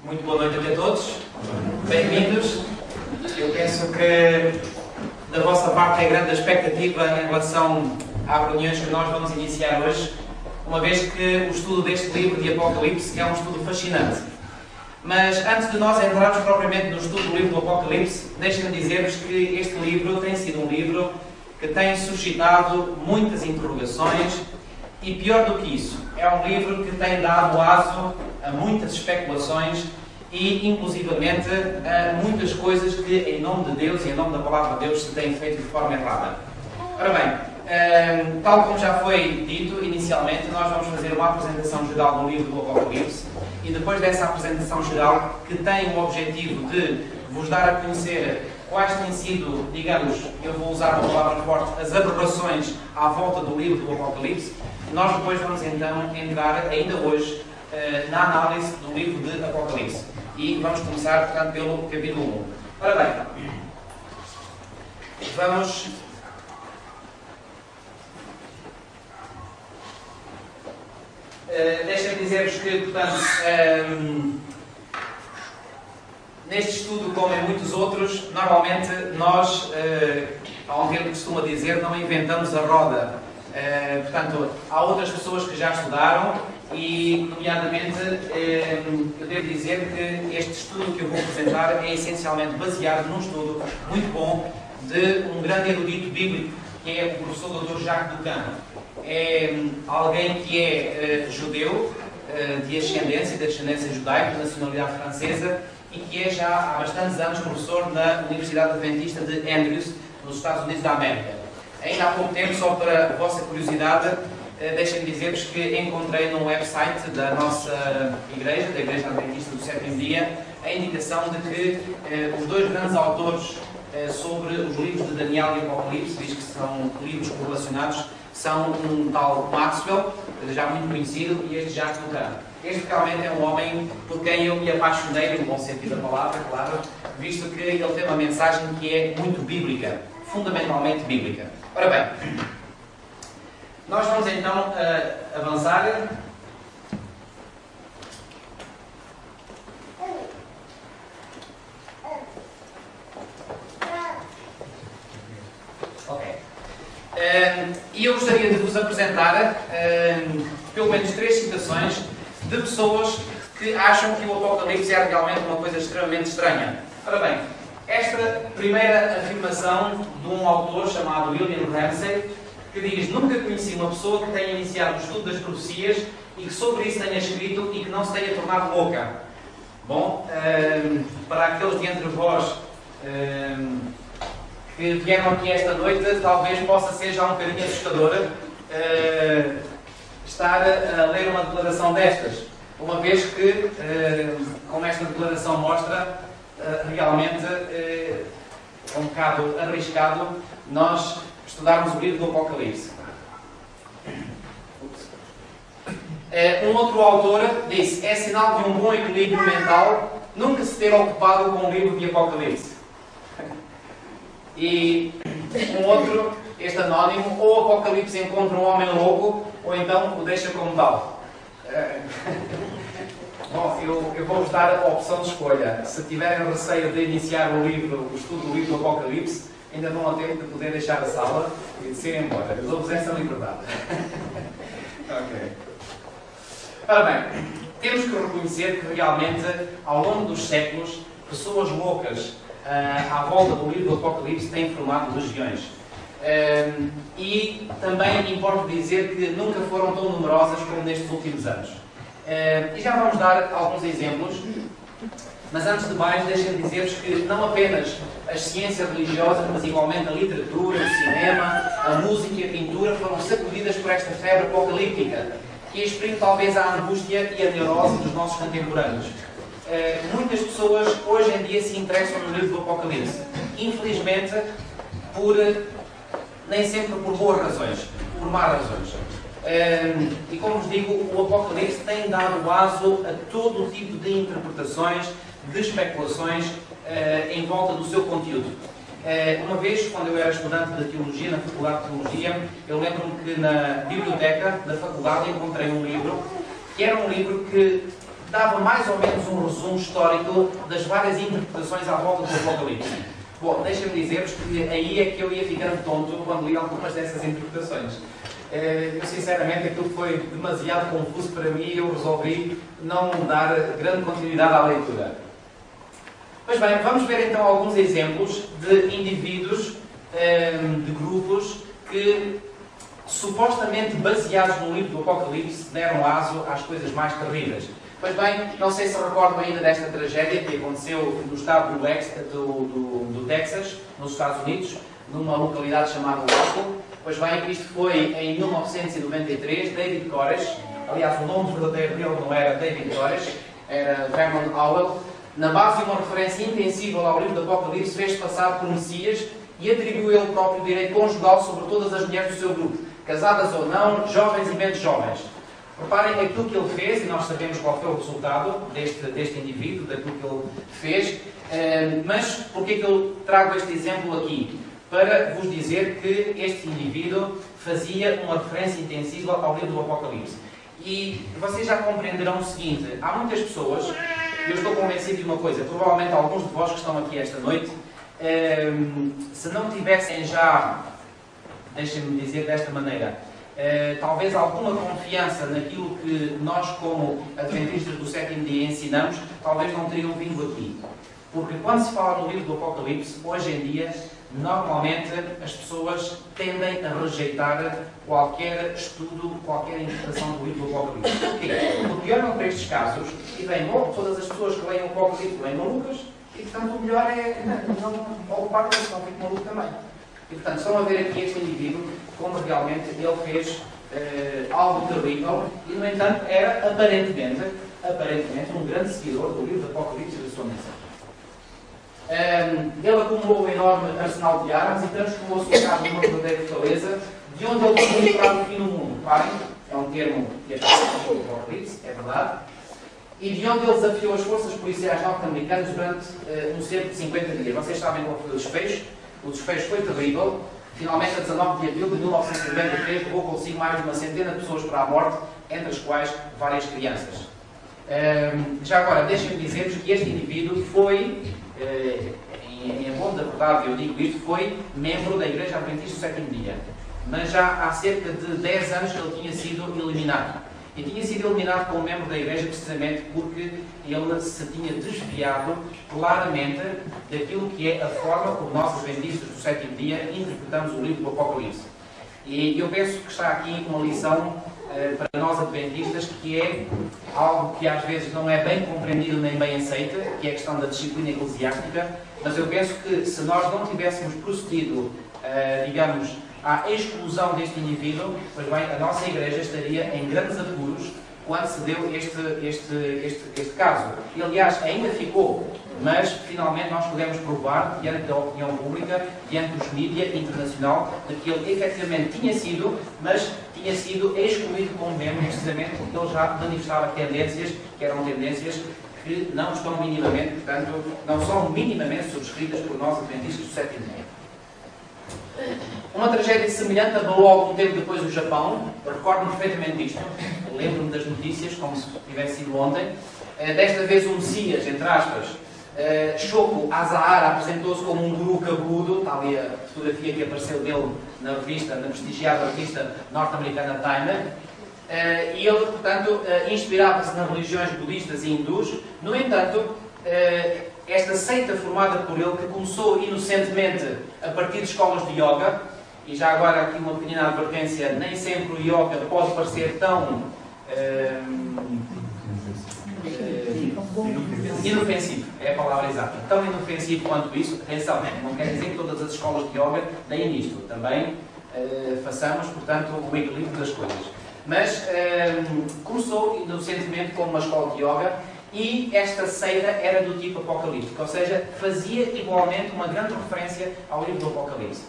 Muito boa noite a todos, bem-vindos. Eu penso que da vossa parte é grande a expectativa em relação às reuniões que nós vamos iniciar hoje, uma vez que o estudo deste livro de Apocalipse é um estudo fascinante. Mas antes de nós entrarmos propriamente no estudo do livro do Apocalipse, deixem-me dizer-vos que este livro tem sido um livro que tem suscitado muitas interrogações e, pior do que isso, é um livro que tem dado aso a muitas especulações e, inclusivamente, a muitas coisas que, em nome de Deus e em nome da Palavra de Deus, se têm feito de forma errada. Ora bem, tal como já foi dito inicialmente, nós vamos fazer uma apresentação geral do livro do Apocalipse e depois dessa apresentação geral, que tem o objetivo de vos dar a conhecer quais têm sido, digamos, eu vou usar uma palavra forte, as aberrações à volta do livro do Apocalipse, nós depois vamos então entrar, ainda hoje, na análise do livro de Apocalipse. E vamos começar, portanto, pelo capítulo 1. Ora bem, vamos... Deixem-me dizer-vos que, portanto, neste estudo, como em muitos outros, normalmente nós, há um termo que costuma dizer, não inventamos a roda. Portanto, há outras pessoas que já estudaram e, nomeadamente, eu devo dizer que este estudo que eu vou apresentar é essencialmente baseado num estudo muito bom de um grande erudito bíblico, que é o professor Dr. Jacques Ducan. É alguém que é judeu, de descendência judaica, de nacionalidade francesa, e que é já há bastantes anos professor na Universidade Adventista de Andrews, nos Estados Unidos da América. Ainda há pouco tempo, só para a vossa curiosidade, deixem-me dizer-vos que encontrei no website da nossa igreja, da Igreja Adventista do Sétimo Dia, a indicação de que os dois grandes autores sobre os livros de Daniel e Apocalipse, diz que são livros correlacionados, são um tal Maxwell, já muito conhecido, e este Jacques Ducan. Este realmente é um homem por quem eu me apaixonei, no bom sentido da palavra, claro, visto que ele tem uma mensagem que é muito bíblica, fundamentalmente bíblica. Ora bem, nós vamos então avançar. Ok. E eu gostaria de vos apresentar pelo menos 3 citações de pessoas que acham que o Apocalipse é realmente uma coisa extremamente estranha. Ora bem, esta primeira afirmação de um autor chamado William Ramsey, que diz: nunca conheci uma pessoa que tenha iniciado o estudo das profecias e que sobre isso tenha escrito e que não se tenha tornado louca. Bom, para aqueles de entre vós que vieram aqui esta noite, talvez possa ser já um bocadinho assustadora estar a ler uma declaração destas, uma vez que, como esta declaração mostra, realmente é um bocado arriscado nós estudarmos o livro do Apocalipse. Um outro autor disse: é sinal de um bom equilíbrio mental nunca se ter ocupado com o livro de Apocalipse. E um outro, este anónimo: ou o Apocalipse encontra um homem louco, ou então o deixa como tal. Bom, eu vou-vos dar a opção de escolha. Se tiverem receio de iniciar o estudo do livro do Apocalipse, ainda vão a tempo de poder deixar a sala e de se ir embora. Eu dou-vos essa liberdade. Ok. Ora bem, temos que reconhecer que realmente, ao longo dos séculos, pessoas loucas à volta do livro do Apocalipse têm formado legiões. E também importa dizer que nunca foram tão numerosas como nestes últimos anos. E já vamos dar alguns exemplos. Mas antes de mais, deixem-me dizer-vos que não apenas as ciências religiosas, mas igualmente a literatura, o cinema, a música e a pintura foram sacudidas por esta febre apocalíptica, que exprime talvez a angústia e a neurose dos nossos contemporâneos. Muitas pessoas hoje em dia se interessam no livro do Apocalipse. Infelizmente, nem sempre por boas razões, por más razões. E como vos digo, o Apocalipse tem dado aso a todo o tipo de interpretações, de especulações em volta do seu conteúdo. Uma vez, quando eu era estudante de Teologia, na Faculdade de Teologia, eu lembro-me que na biblioteca da faculdade encontrei um livro, que era um livro que dava mais ou menos um resumo histórico das várias interpretações à volta do Apocalipse. Bom, deixem-me dizer-vos que aí é que eu ia ficando tonto quando li algumas dessas interpretações. Eu, sinceramente, aquilo foi demasiado confuso para mim e eu resolvi não dar grande continuidade à leitura. Pois bem, vamos ver então alguns exemplos de indivíduos, de grupos que, supostamente baseados no livro do Apocalipse, deram aso às coisas mais terríveis. Pois bem, não sei se recordam ainda desta tragédia que aconteceu no estado do Texas, nos Estados Unidos, numa localidade chamada Waco. Pois bem, isto foi em 1993, David Koresh, aliás o nome verdadeiro dele não era David Koresh, era Vernon Howell, na base de uma referência intensível ao livro do Apocalipse, fez-se passar por Messias e atribuiu ele próprio direito conjugal sobre todas as mulheres do seu grupo, casadas ou não, jovens e menos jovens. Reparem aquilo que ele fez, e nós sabemos qual foi o resultado deste indivíduo, daquilo que ele fez, mas porquê que eu trago este exemplo aqui? Para vos dizer que este indivíduo fazia uma referência intensiva ao livro do Apocalipse. E vocês já compreenderão o seguinte, há muitas pessoas, e eu estou convencido de uma coisa, provavelmente alguns de vós que estão aqui esta noite, se não tivessem já, deixem-me dizer desta maneira, talvez alguma confiança naquilo que nós, como adventistas do sétimo dia, ensinamos, talvez não teriam vindo aqui. Porque quando se fala no livro do Apocalipse, hoje em dia, normalmente as pessoas tendem a rejeitar qualquer estudo, qualquer interpretação do livro do Apocalipse. Porquê? Porque olham para estes casos e veem, bom, todas as pessoas que leem o Apocalipse leem malucas, e portanto o melhor é não ocupar esse conflito maluco também. E portanto estão a ver aqui este indivíduo como realmente ele fez algo terrível e, no entanto, era aparentemente um grande seguidor do livro do Apocalipse e da sua mensagem. Ele acumulou um enorme arsenal de armas e transformou a sua casa numa verdadeira fortaleza, de onde ele podia entrar no fim do mundo. Reparem, é um termo que é chamado do Apocalipse, é verdade, e de onde ele desafiou as forças policiais norte-americanas durante um cerco de 50 dias. Vocês sabem qual foi o desfecho? O desfecho foi terrível. Finalmente, a 19 de abril de 1993, levou consigo mais de uma centena de pessoas para a morte, entre as quais várias crianças. Já agora, deixem-me dizer-vos que este indivíduo foi, em bom da verdade eu digo isto, foi membro da Igreja Adventista do Sétimo Dia. Mas já há cerca de 10 anos que ele tinha sido eliminado. E tinha sido eliminado como membro da Igreja precisamente porque ele se tinha desviado claramente daquilo que é a forma como nós, adventistas do sétimo dia, interpretamos o livro do Apocalipse. E eu penso que está aqui uma lição para nós, adventistas, que é algo que às vezes não é bem compreendido nem bem aceito, que é a questão da disciplina eclesiástica, mas eu penso que se nós não tivéssemos procedido, digamos, à exclusão deste indivíduo, pois bem, a nossa Igreja estaria em grandes apuros quando se deu este caso. E, aliás, ainda ficou, mas finalmente nós podemos provar, diante da opinião pública, diante dos mídias internacional, de que ele efetivamente tinha sido, mas tinha sido excluído como membro, precisamente porque ele já manifestava tendências que eram tendências que não estão minimamente, portanto, não são minimamente subscritas por nós, adventistas do sétimo dia. Uma tragédia semelhante abalou algum tempo depois o Japão. Recordo-me perfeitamente disto. Lembro-me das notícias, como se tivesse sido ontem. Desta vez o Messias, entre aspas, Shoko Asahara, apresentou-se como um guru cabeludo. Está ali a fotografia que apareceu dele na revista, na prestigiada revista norte-americana Time. E ele, portanto, inspirava-se nas religiões budistas e hindus. No entanto, esta seita formada por ele, que começou inocentemente a partir de escolas de yoga, e já agora aqui uma pequena advertência, nem sempre o yoga pode parecer tão Inofensivo, é a palavra exata. Tão inofensivo quanto isso, atenção, não quer dizer que todas as escolas de yoga deem isto. Também façamos, portanto, o equilíbrio das coisas. Mas começou inocentemente como uma escola de yoga e esta seita era do tipo apocalíptico, ou seja, fazia igualmente uma grande referência ao livro do Apocalipse.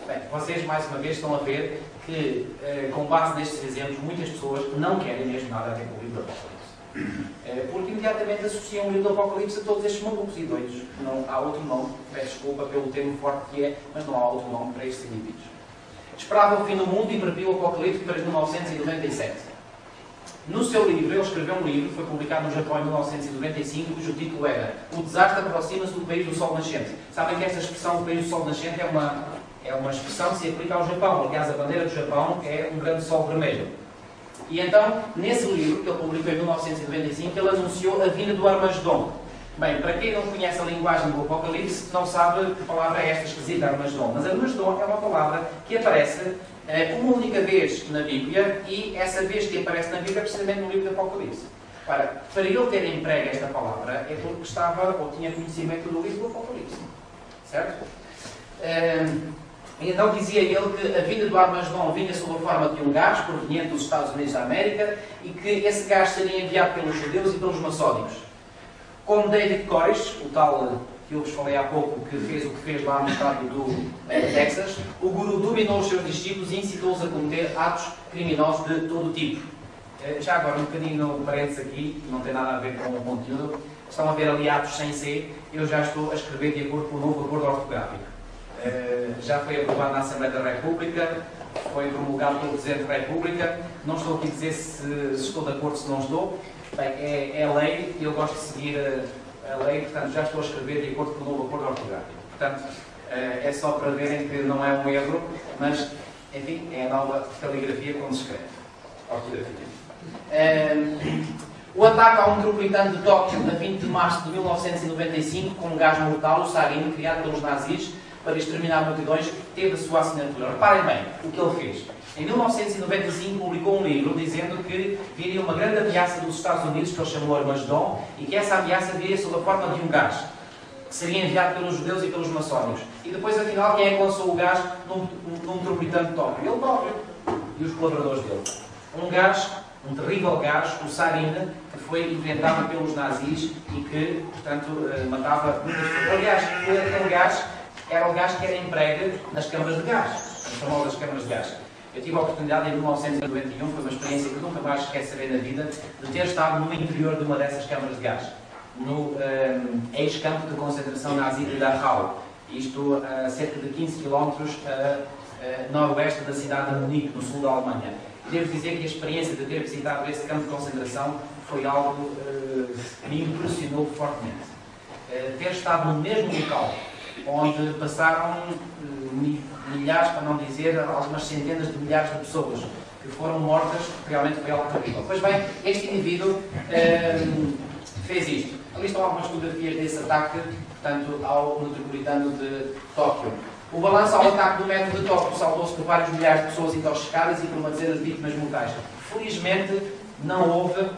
Bem, vocês mais uma vez estão a ver que, com base nestes exemplos, muitas pessoas não querem mesmo nada a ver com o livro do Apocalipse. Porque imediatamente associam o livro do Apocalipse a todos estes malucos e doidos. Não há outro nome, peço desculpa pelo termo forte que é, mas não há outro nome para estes indivíduos. Esperava o fim do mundo e previu o Apocalipse para 1997. No seu livro, ele escreveu um livro, foi publicado no Japão em 1995, cujo título era O Desastre Aproxima-se do País do Sol Nascente. Sabem que esta expressão, o País do Sol Nascente, é uma expressão que se aplica ao Japão. Aliás, a bandeira do Japão é um grande sol vermelho. E então, nesse livro, que ele publicou em 1995, ele anunciou a vinda do Armagedon. Bem, para quem não conhece a linguagem do Apocalipse, não sabe que palavra é esta esquisita, Armagedon. Mas Armagedon é uma palavra que aparece uma única vez na Bíblia, e essa vez que aparece na Bíblia é precisamente no livro do Apocalipse. Para ele ter emprego esta palavra é porque estava ou tinha conhecimento do livro do Apocalipse. Certo? Então dizia ele que a vinda do Armagedon vinha sob a forma de um gás proveniente dos Estados Unidos da América e que esse gás seria enviado pelos judeus e pelos maçónicos. Como David Koresh, o tal que eu vos falei há pouco, que fez o que fez lá no estado do Texas, o guru dominou os seus discípulos e incitou-os a cometer atos criminosos de todo tipo. Já agora, um bocadinho no parênteses aqui, que não tem nada a ver com o conteúdo, estão a ver ali atos sem C, eu já estou a escrever de acordo com o novo acordo ortográfico. Já foi aprovado na Assembleia da República, foi promulgado pelo Presidente da República, não estou aqui a dizer se estou de acordo, se não estou. Bem, é lei e eu gosto de seguir a lei, portanto já estou a escrever de acordo com o novo acordo ortográfico. Portanto, é só para verem que não é um erro, mas, enfim, é a nova caligrafia quando se escreve. Ortografia. O ataque ao metropolitano de Tóquio, a 20 de março de 1995, com um gás mortal, o sarin, criado pelos nazis para exterminar multidões, teve a sua assinatura. Reparem bem o que ele fez. Em 1995 publicou um livro dizendo que viria uma grande ameaça dos Estados Unidos, que ele chamou Armagedon, e que essa ameaça viria sob a forma de um gás, que seria enviado pelos judeus e pelos maçónicos. E depois, afinal, quem é que lançou o gás no metropolitano de Tóquio? Ele próprio e os colaboradores dele. Um gás, um terrível gás, o sarin, que foi inventado pelos nazis e que, portanto, matava muitas pessoas. Aliás, aquele gás era o gás que era emprego nas câmaras de gás, as famosas câmaras de gás. Eu tive a oportunidade em 1991, foi uma experiência que nunca mais esquecerei na vida, de ter estado no interior de uma dessas câmaras de gás, no ex-campo de concentração nazi de Dachau, isto a cerca de 15 km a noroeste da cidade de Munique, no sul da Alemanha. Devo dizer que a experiência de ter visitado esse campo de concentração foi algo que me impressionou fortemente. Ter estado no mesmo local onde passaram milhares, para não dizer algumas centenas de milhares de pessoas que foram mortas, realmente foi algo terrível. Pois bem, este indivíduo fez isto. Ali estão algumas fotografias desse ataque, portanto, ao metropolitano de Tóquio. O balanço ao ataque do metro de Tóquio saltou-se por vários milhares de pessoas intoxicadas e por uma dezena de vítimas mortais. Felizmente, não houve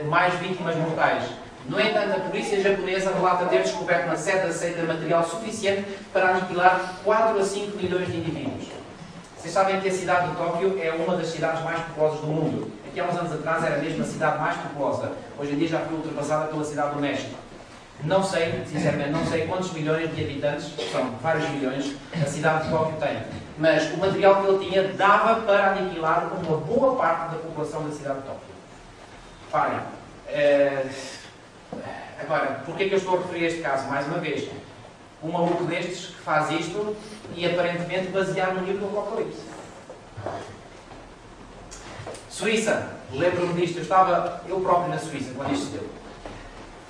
mais vítimas mortais. No entanto, a polícia japonesa relata ter descoberto na sede da seita material suficiente para aniquilar 4 a 5 milhões de indivíduos. Vocês sabem que a cidade de Tóquio é uma das cidades mais populosas do mundo. Aqui há uns anos atrás era mesmo a cidade mais populosa. Hoje em dia já foi ultrapassada pela cidade do México. Não sei, sinceramente, não sei quantos milhões de habitantes, são vários milhões, a cidade de Tóquio tem. Mas o material que ele tinha dava para aniquilar uma boa parte da população da cidade de Tóquio. Parem. Agora, porquê é que eu estou a referir este caso? Mais uma vez, um maluco destes que faz isto e aparentemente baseado no livro do Apocalipse. Suíça, lembro-me disto, eu próprio na Suíça, quando isto deu.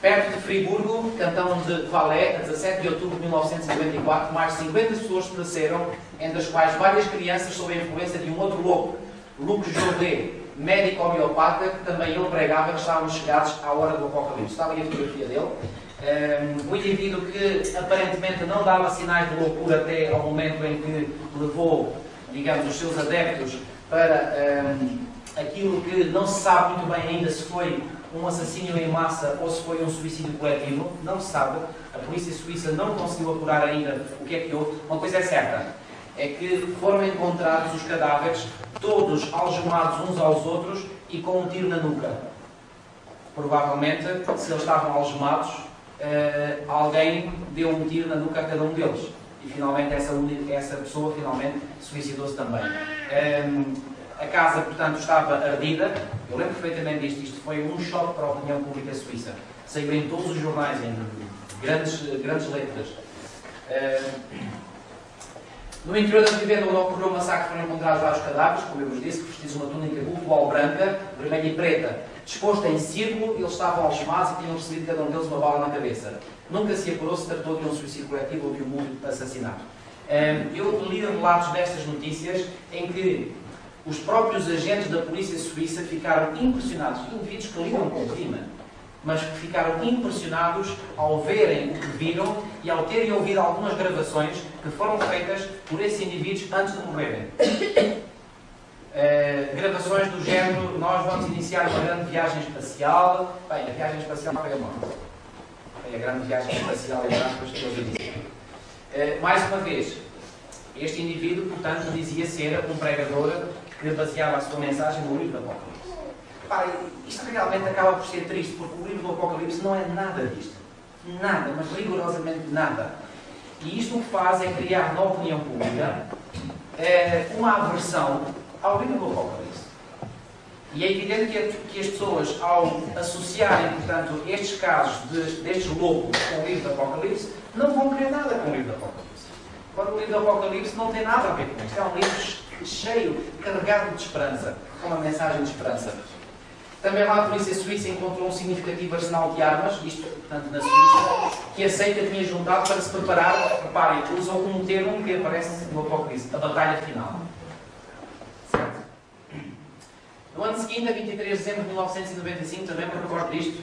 Perto de Friburgo, cantão de Valais, a 17 de outubro de 1994, mais de 50 pessoas pereceram, entre as quais várias crianças sob a influência de um outro louco, Lucas Jodé, médico homeopata, que também ele pregava que estávamos chegados à hora do Apocalipse. Está ali a fotografia dele. Um indivíduo que aparentemente não dava sinais de loucura até ao momento em que levou, digamos, os seus adeptos para aquilo que não se sabe muito bem ainda se foi um assassínio em massa ou se foi um suicídio coletivo, não se sabe. A polícia suíça não conseguiu apurar ainda o que é que houve. Uma coisa é certa, é que foram encontrados os cadáveres todos algemados uns aos outros e com um tiro na nuca. Provavelmente, se eles estavam algemados, alguém deu um tiro na nuca a cada um deles. E finalmente essa pessoa finalmente suicidou-se também. A casa, portanto, estava ardida. Eu lembro perfeitamente disto. Isto foi um choque para a opinião pública suíça. Saiu em todos os jornais, em grandes letras. No interior da vivenda onde ocorreu o massacre foram encontrados vários cadáveres, como eu vos disse, que vestidos uma túnica bufual branca, vermelha e preta, disposta em círculo. Eles estavam algemados e tinham recebido cada um deles uma bala na cabeça. Nunca se apurou se tratou de um suicídio coletivo ou de um múltiplo assassinato. Eu li relatos destas notícias em que os próprios agentes da polícia suíça ficaram impressionados, indivíduos que lidam com o crime, mas que ficaram impressionados ao verem o que viram e ao terem ouvido algumas gravações que foram feitas por esses indivíduos antes de morrerem. Gravações do género: nós vamos iniciar uma grande viagem espacial. Bem, a viagem espacial foi a morte. Foi a grande viagem espacial, entre aspas, que eles diziam. Mais uma vez, este indivíduo, portanto, dizia ser um pregador que baseava a sua mensagem no livro do Apocalipse. Isto realmente acaba por ser triste, porque o livro do Apocalipse não é nada disto. Nada, mas rigorosamente nada. E isto o que faz é criar na opinião pública uma aversão ao livro do Apocalipse. E é evidente que as pessoas, ao associarem, portanto, estes casos destes loucos com o livro do Apocalipse, não vão querer nada com o livro do Apocalipse. Quando o livro do Apocalipse não tem nada a ver com isto. É um livro cheio, carregado de esperança, com uma mensagem de esperança. Também lá a polícia suíça encontrou um significativo arsenal de armas, isto, portanto, na Suíça, que a seita tinha juntado para se preparar. Reparem, usam um termo que aparece no Apocalipse: a batalha final. Certo? No ano seguinte, a 23 de dezembro de 1995, também me recordo disto,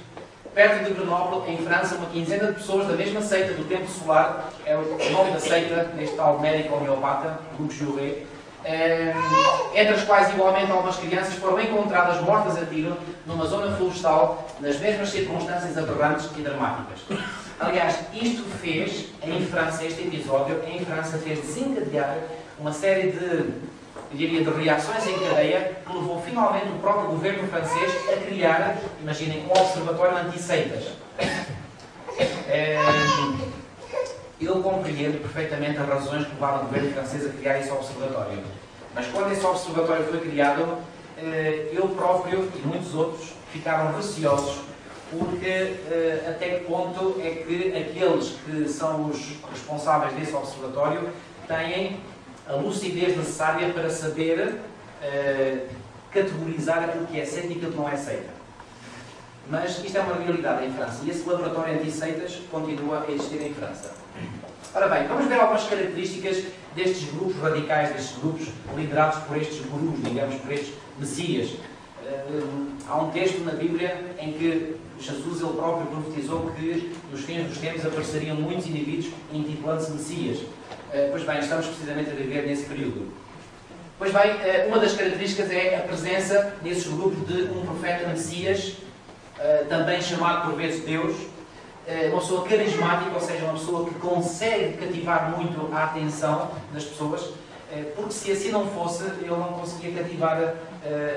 perto de Grenoble, em França, uma quinzena de pessoas da mesma seita do Templo Solar, é o nome da seita, neste tal médico homeopata, Luc Jouret, entre as quais igualmente algumas crianças foram encontradas mortas a tiro numa zona florestal, nas mesmas circunstâncias aberrantes e dramáticas. Aliás, isto fez, em França, este episódio, em França, fez desencadear uma série de reações em cadeia que levou finalmente o próprio governo francês a criar, imaginem, um observatório anti-seitas. Eu compreendo perfeitamente as razões que levaram o governo francês a criar esse observatório. Mas quando esse observatório foi criado, eu próprio e muitos outros ficaram receosos, porque até que ponto é que aqueles que são os responsáveis desse observatório têm a lucidez necessária para saber categorizar aquilo que é seita e aquilo que não é seita. Mas isto é uma realidade em França e esse laboratório anti-seitas continua a existir em França. Ora bem, vamos ver algumas características destes grupos radicais, destes grupos liderados por estes gurus, digamos, por estes messias. Há um texto na Bíblia em que Jesus ele próprio profetizou que nos fins dos tempos apareceriam muitos indivíduos intitulando-se messias. Pois bem, estamos precisamente a viver nesse período. Pois bem, uma das características é a presença nesses grupos de um profeta messias, também chamado por vezes Deus, uma pessoa carismática, ou seja, uma pessoa que consegue cativar muito a atenção das pessoas, porque se assim não fosse, ele não conseguia cativar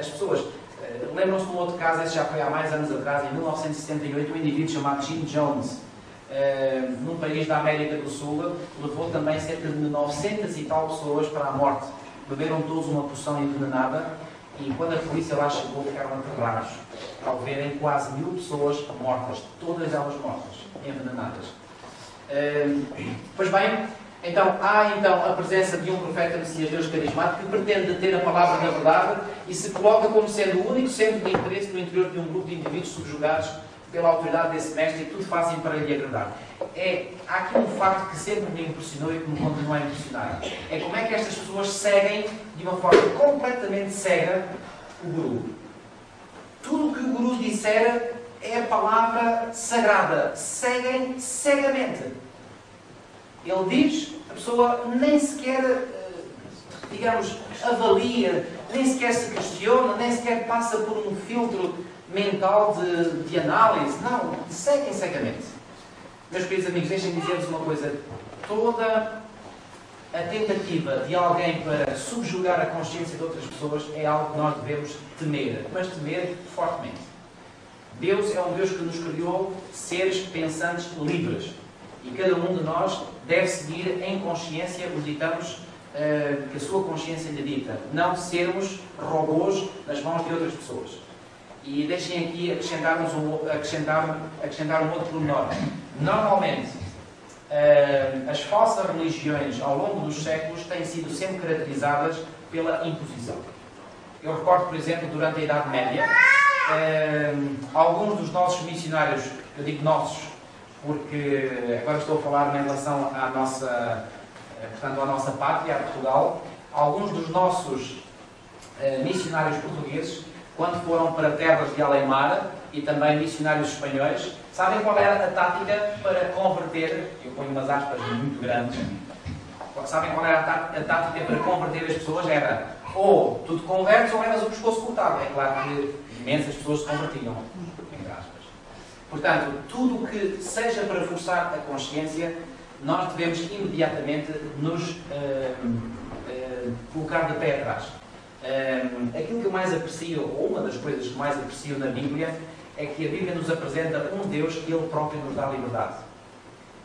as pessoas. Lembram-se de um outro caso, esse já foi há mais anos atrás, em 1978, um indivíduo chamado Jim Jones, num país da América do Sul, levou também cerca de 900 e tal pessoas para a morte. Beberam todos uma poção envenenada e quando a polícia lá chegou ficaram aterrados ao verem quase 1000 pessoas mortas, todas elas mortas, envenenadas. Pois bem, há a presença de um profeta Messias Deus carismático que pretende ter a palavra da verdade e se coloca como sendo o único centro de interesse no interior de um grupo de indivíduos subjugados pela autoridade desse mestre e tudo fazem para lhe agradar. Há aqui um facto que sempre me impressionou e que me continua a impressionar. É como é que estas pessoas seguem de uma forma completamente cega o guru. Tudo o que o guru disser é a palavra sagrada. Seguem cegamente. Ele diz, a pessoa nem sequer, digamos, avalia, nem sequer se questiona, nem sequer passa por um filtro mental de análise. Não, seguem cegamente. Meus queridos amigos, deixem-me dizer-vos uma coisa. Toda a tentativa de alguém para subjugar a consciência de outras pessoas é algo que nós devemos temer, mas temer fortemente. Deus é um Deus que nos criou seres pensantes livres. E cada um de nós deve seguir em consciência os ditames que a sua consciência lhe dita. Não sermos robôs nas mãos de outras pessoas. E deixem aqui acrescentar um outro pormenor. Normalmente, as falsas religiões ao longo dos séculos têm sido sempre caracterizadas pela imposição. Eu recordo, por exemplo, durante a Idade Média, alguns dos nossos missionários, eu digo nossos, porque agora estou a falar em relação à nossa pátria, a Portugal, alguns dos nossos missionários portugueses, quando foram para terras de além-mar, e também missionários espanhóis, sabem qual era a tática para converter, eu ponho umas aspas muito grandes, sabem qual era a tática para converter as pessoas? Era ou tu te convertes ou levas o pescoço cortado. É claro que imensas pessoas se convertiam, entre aspas. Portanto, tudo o que seja para forçar a consciência, nós devemos imediatamente nos colocar de pé atrás. Aquilo que eu mais aprecio, ou uma das coisas que mais aprecio na Bíblia, é que a Bíblia nos apresenta um Deus que Ele próprio nos dá liberdade.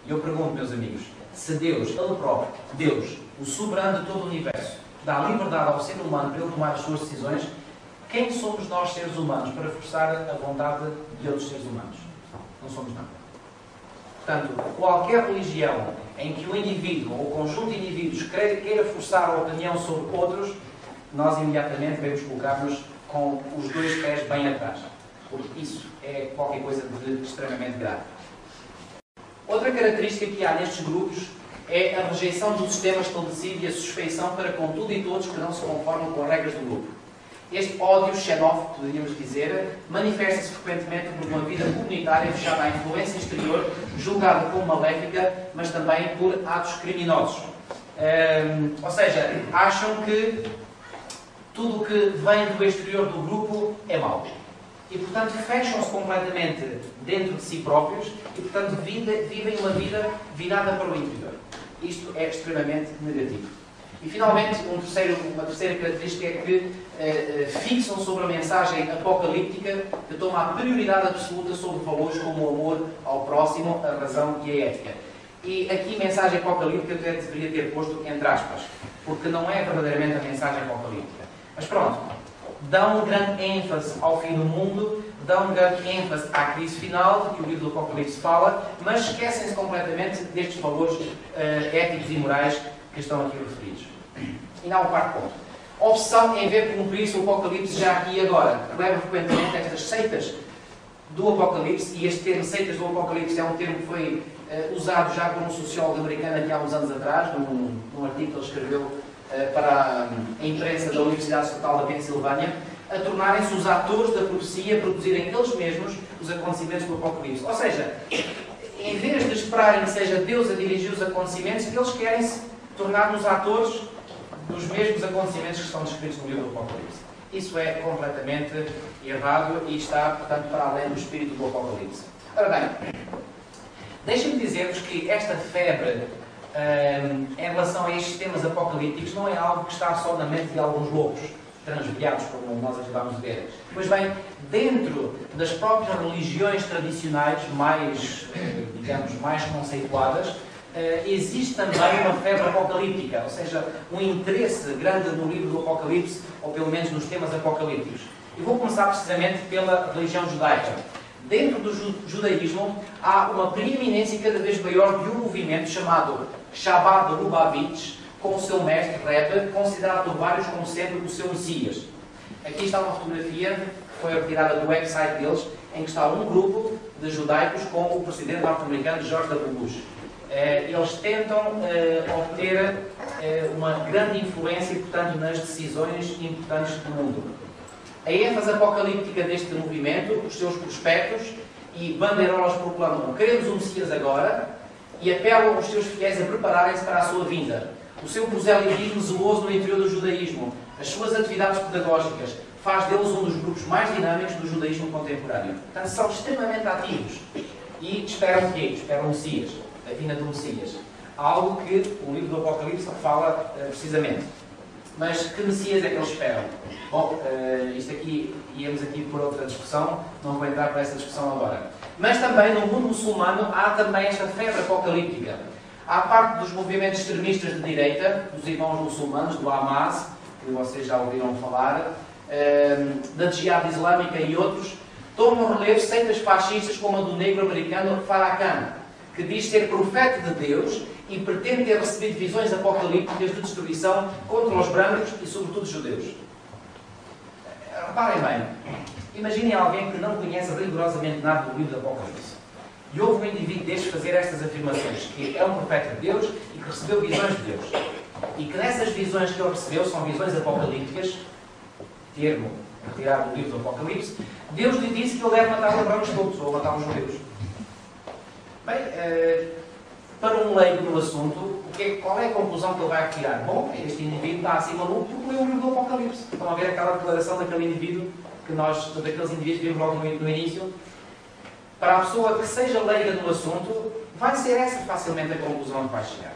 E eu pergunto, meus amigos, se Deus, Ele próprio, Deus, o soberano de todo o universo, dá liberdade ao ser humano para ele tomar as suas decisões, quem somos nós, seres humanos, para forçar a vontade de outros seres humanos? Não somos nada. Portanto, qualquer religião em que o indivíduo ou o conjunto de indivíduos queira forçar a opinião sobre outros, nós imediatamente devemos colocar-nos com os dois pés bem atrás. Porque isso é qualquer coisa de extremamente grave. Outra característica que há nestes grupos é a rejeição do sistema estabelecido e a suspeição para com tudo e todos que não se conformam com as regras do grupo. Este ódio xenófobo, poderíamos dizer, manifesta-se frequentemente por uma vida comunitária fechada à influência exterior, julgada como maléfica, mas também por atos criminosos. Ou seja, acham que tudo o que vem do exterior do grupo é mau. E, portanto, fecham-se completamente dentro de si próprios e, portanto, vivem uma vida virada para o interior. Isto é extremamente negativo. E, finalmente, uma terceira característica é que fixam sobre a mensagem apocalíptica que toma a prioridade absoluta sobre valores como o amor ao próximo, a razão e a ética. E aqui, mensagem apocalíptica, eu até deveria ter posto entre aspas, porque não é verdadeiramente a mensagem apocalíptica. Mas pronto, dão grande ênfase ao fim do mundo, dão grande ênfase à crise final, de que o livro do Apocalipse fala, mas esquecem-se completamente destes valores éticos e morais que estão aqui referidos. E não o quarto ponto. A obsessão em ver cumprir-se o Apocalipse já aqui e agora, que leva frequentemente a estas seitas do Apocalipse, e este termo seitas do Apocalipse é um termo que foi usado já por um sociólogo americano aqui há uns anos atrás, num artigo que ele escreveu para a imprensa da Universidade Estatal da Pensilvânia, a tornarem-se os atores da profecia, a produzirem eles mesmos os acontecimentos do Apocalipse. Ou seja, em vez de esperarem que seja Deus a dirigir os acontecimentos, eles querem-se tornar nos atores dos mesmos acontecimentos que estão descritos no livro do Apocalipse. Isso é completamente errado e está, portanto, para além do espírito do Apocalipse. Ora bem, deixem-me dizer-vos que esta febre em relação a estes temas apocalípticos não é algo que está só na mente de alguns loucos transviados, como nós acabamos de ver. Pois bem, dentro das próprias religiões tradicionais mais, digamos, mais conceituadas, existe também uma febre apocalíptica, ou seja, um interesse grande no livro do Apocalipse, ou pelo menos nos temas apocalípticos. E vou começar precisamente pela religião judaica. Dentro do judaísmo há uma preeminência cada vez maior de um movimento chamado Chabad Lubavitch, com o seu mestre Rebbe, considerado por vários como sendo o seu Messias. Aqui está uma fotografia que foi retirada do website deles, em que está um grupo de judaicos com o presidente norte-americano George W. Bush. Eles tentam obter uma grande influência, portanto, nas decisões importantes do mundo. A ênfase apocalíptica deste movimento, os seus prospectos e bandeirolas proclamam: queremos o Messias agora, e apelam os seus fiéis a prepararem-se para a sua vinda. O seu proselitismo zeloso no interior do judaísmo, as suas atividades pedagógicas, faz deles um dos grupos mais dinâmicos do judaísmo contemporâneo. Portanto, são extremamente ativos e esperam o quê? Esperam o Messias, a vinda do Messias. Algo que o livro do Apocalipse fala precisamente. Mas que Messias é que eles esperam? Bom, isto aqui, íamos aqui por outra discussão, não vou entrar para essa discussão agora. Mas também no mundo muçulmano há também esta febre apocalíptica. Há parte dos movimentos extremistas de direita, dos irmãos muçulmanos, do Hamas, que vocês já ouviram falar, da Jihad Islâmica e outros, tomam relevo seitas fascistas como a do negro americano Farrakhan, que diz ser profeta de Deus e pretende ter recebido visões apocalípticas de destruição contra os brancos e sobretudo os judeus. Reparem bem, imaginem alguém que não conhece rigorosamente nada do livro do Apocalipse. E houve um indivíduo destes fazer estas afirmações, que é um profeta de Deus e que recebeu visões de Deus. E que nessas visões que ele recebeu, são visões apocalípticas, termo retirado do livro do Apocalipse, Deus lhe disse que ele deve matar os brancos todos, ou matar os judeus. Bem, para um leigo no assunto, qual é a conclusão que ele vai retirar? Bom, este indivíduo está assim maluco porque leu o livro do Apocalipse. Estão a ver aquela declaração daquele indivíduo, daqueles indivíduos que vimos logo no início? Para a pessoa que seja leiga no assunto, vai ser essa facilmente a conclusão que vai chegar.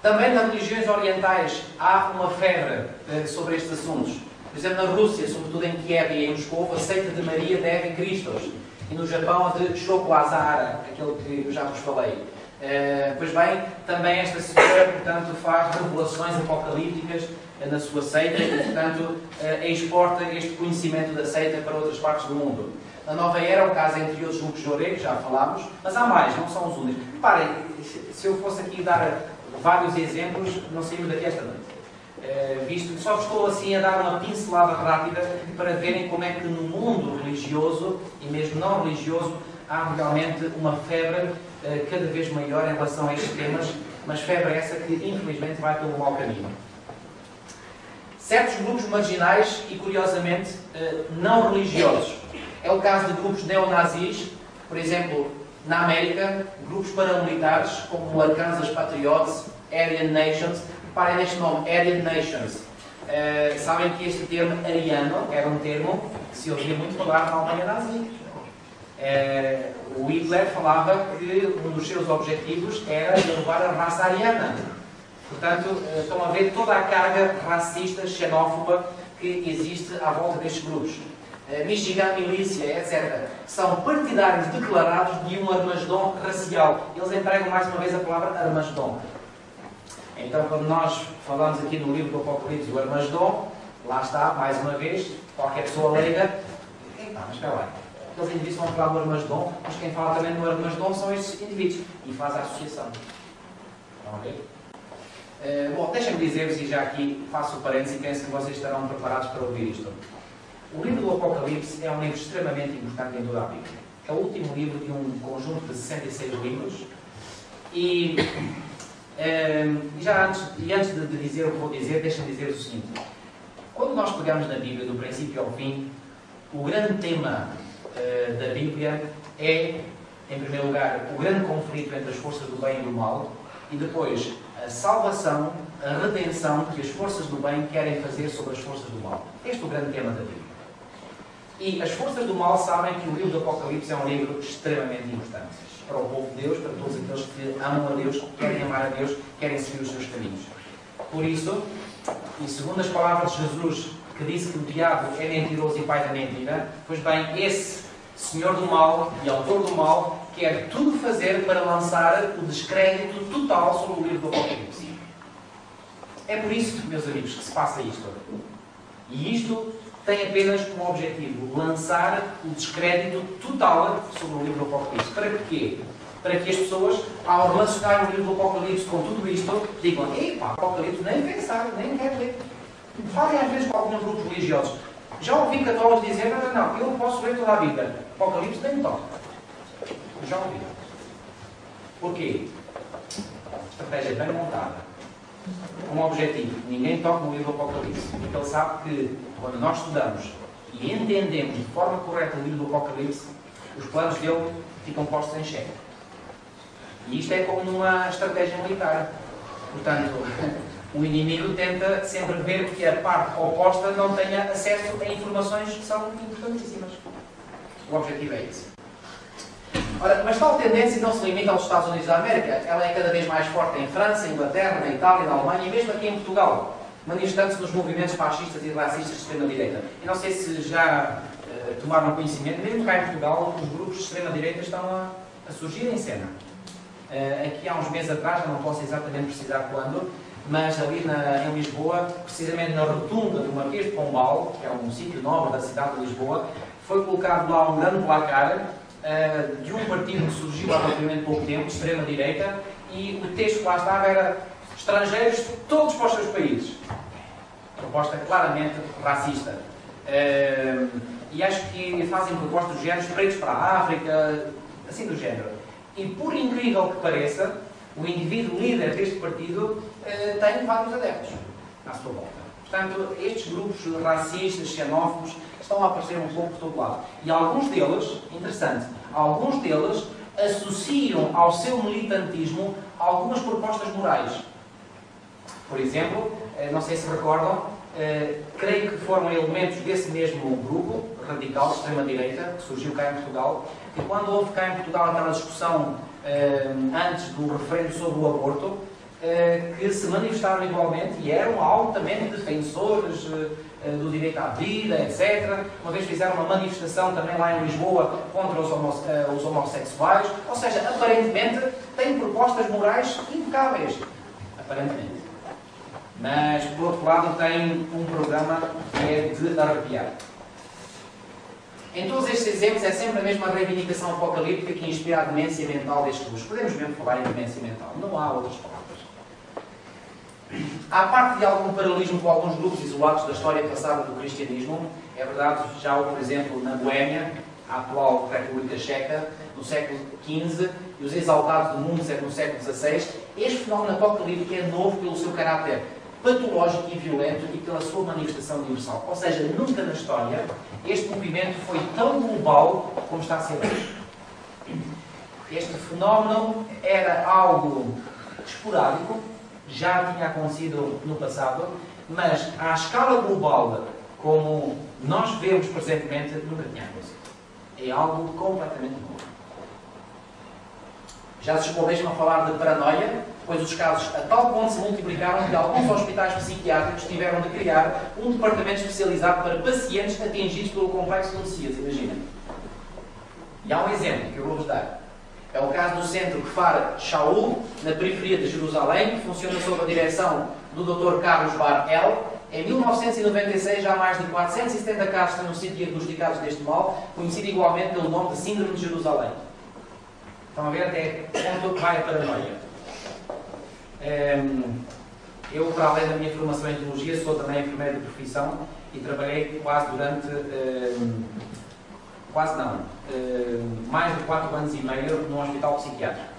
Também nas religiões orientais há uma febre sobre estes assuntos. Por exemplo, na Rússia, sobretudo em Kiev e em Moscou, a seita de Maria Devi Christos. E no Japão, a de Shoko Asahara, aquele que eu já vos falei. Pois bem, também esta senhora, portanto, faz revelações apocalípticas na sua seita e, portanto, exporta este conhecimento da seita para outras partes do mundo. Na Nova Era, o caso entre outros grupos joregos, já falámos, mas há mais, não são os únicos. Reparem, se eu fosse aqui dar vários exemplos, não saímos daqui esta noite. Visto que só estou assim a dar uma pincelada rápida para verem como é que no mundo religioso e mesmo não religioso há realmente uma febre cada vez maior em relação a estes temas, mas febre essa que infelizmente vai pelo mau caminho. Certos grupos marginais e curiosamente não religiosos. É o caso de grupos neonazis, por exemplo, na América, grupos paramilitares como o Arkansas Patriots, Aryan Nations. Reparem neste nome, Aryan Nations. Sabem que este termo ariano era um termo que se ouvia muito falar na Alemanha nazi. O Hitler falava que um dos seus objetivos era derrubar a raça ariana. Portanto, estão a ver toda a carga racista, xenófoba que existe à volta destes grupos. Michigan Milícia, etc. São partidários declarados de um Armagedon racial. Eles empregam mais uma vez a palavra Armagedon. Então, quando nós falamos aqui no livro do Apocalipse do Armagedon, lá está, mais uma vez, qualquer pessoa leiga, mas espera lá, aqueles indivíduos vão falar do Armagedon, mas quem fala também do Armagedon são estes indivíduos, e faz a associação. Estão a ver? Bom, deixem-me dizer-vos, e já aqui faço o parênteses, e penso que vocês estarão preparados para ouvir isto. O livro do Apocalipse é um livro extremamente importante em toda a Bíblia. É o último livro de um conjunto de 66 livros, e antes de dizer o que vou dizer, deixem-me dizer o seguinte. Quando nós pegamos na Bíblia, do princípio ao fim, o grande tema da Bíblia é, em primeiro lugar, o grande conflito entre as forças do bem e do mal, e depois a salvação, a redenção que as forças do bem querem fazer sobre as forças do mal. Este é o grande tema da Bíblia. E as forças do mal sabem que o livro do Apocalipse é um livro extremamente importante para o povo de Deus, para todos aqueles que amam a Deus, querem amar a Deus, querem seguir os seus caminhos. Por isso, e segundo as palavras de Jesus, que disse que o diabo é mentiroso e pai da mentira, pois bem, esse senhor do mal e autor do mal quer tudo fazer para lançar o descrédito total sobre o livro do Apocalipse. É por isso, meus amigos, que se passa isto. E isto tem apenas como objetivo lançar o descrédito total sobre o livro do Apocalipse. Para quê? Para que as pessoas, ao relacionar o livro do Apocalipse com tudo isto, digam: epá, Apocalipse nem pensar, nem quero ler. Falem às vezes com alguns grupos religiosos. Já ouvi católicos dizer: não, eu posso ler toda a Bíblia. Apocalipse nem me toca. Já ouvi. Porquê? Estratégia bem montada. Como objetivo, ninguém toca no livro do Apocalipse. Porque ele sabe que, quando nós estudamos e entendemos de forma correta o livro do Apocalipse, os planos dele ficam postos em xeque. E isto é como numa estratégia militar. Portanto, O inimigo tenta sempre ver que a parte oposta não tenha acesso a informações que são importantíssimas. O objetivo é esse. Ora, mas tal tendência não se limita aos Estados Unidos da América. Ela é cada vez mais forte em França, Inglaterra, na Itália, na Alemanha e mesmo aqui em Portugal, manifestando-se nos movimentos fascistas e racistas de extrema-direita. E não sei se já tomaram conhecimento, mesmo cá em Portugal, os grupos de extrema-direita estão a surgir em cena. Aqui há uns meses atrás, não posso exatamente precisar quando, mas ali em Lisboa, precisamente na rotunda do Marquês de Pombal, que é um sítio nobre da cidade de Lisboa, foi colocado lá um grande placar de um partido que surgiu há relativamente pouco tempo, de extrema-direita, e o texto que lá estava era estrangeiros todos para os seus países. Proposta claramente racista. E acho que fazem propostas do género, pretos para a África, assim do género. E por incrível que pareça, o indivíduo líder deste partido tem vários adeptos à sua volta. Portanto, estes grupos racistas, xenófobos, estão a aparecer um pouco por todo lado. E alguns deles, interessante, alguns deles associam ao seu militantismo algumas propostas morais. Por exemplo, não sei se recordam, creio que foram elementos desse mesmo grupo radical de extrema-direita, que surgiu cá em Portugal, que quando houve cá em Portugal aquela discussão antes do referendo sobre o aborto, que se manifestaram igualmente e eram altamente defensores do direito à vida, etc. Uma vez fizeram uma manifestação também lá em Lisboa contra os homossexuais. Ou seja, aparentemente têm propostas morais impecáveis. Aparentemente. Mas, por outro lado, tem um programa que é de arrepiar. Em todos estes exemplos é sempre a mesma reivindicação apocalíptica que inspira a demência mental destes grupos. Podemos mesmo falar em demência mental. Não há outras palavras. Há parte de algum paralelismo com alguns grupos isolados da história passada do cristianismo. É verdade, já houve, por exemplo, na Boémia, a atual República Checa, no século XV, e os exaltados do mundo no século XVI. Este fenómeno apocalíptico é novo pelo seu caráter patológico e violento e pela sua manifestação universal. Ou seja, nunca na história este movimento foi tão global como está a ser hoje. Este fenómeno era algo esporádico, já tinha acontecido no passado, mas à escala global, como nós vemos presentemente, nunca tinha acontecido. É algo completamente novo. Já se chegou mesmo a falar de paranoia, pois os casos a tal ponto se multiplicaram que alguns hospitais psiquiátricos tiveram de criar um departamento especializado para pacientes atingidos pelo complexo de Messias, imagina. E há um exemplo que eu vou-vos dar. É o caso do centro Kfar Shaul, na periferia de Jerusalém, que funciona sob a direção do Dr. Carlos Bar El. Em 1996, já mais de 470 casos tinham sido diagnosticados deste mal, conhecido igualmente pelo nome de Síndrome de Jerusalém. Estão a ver até onde vai a paranoia. Eu, para além da minha formação em teologia, sou também enfermeiro de profissão e trabalhei mais de 4 anos e meio num hospital psiquiátrico.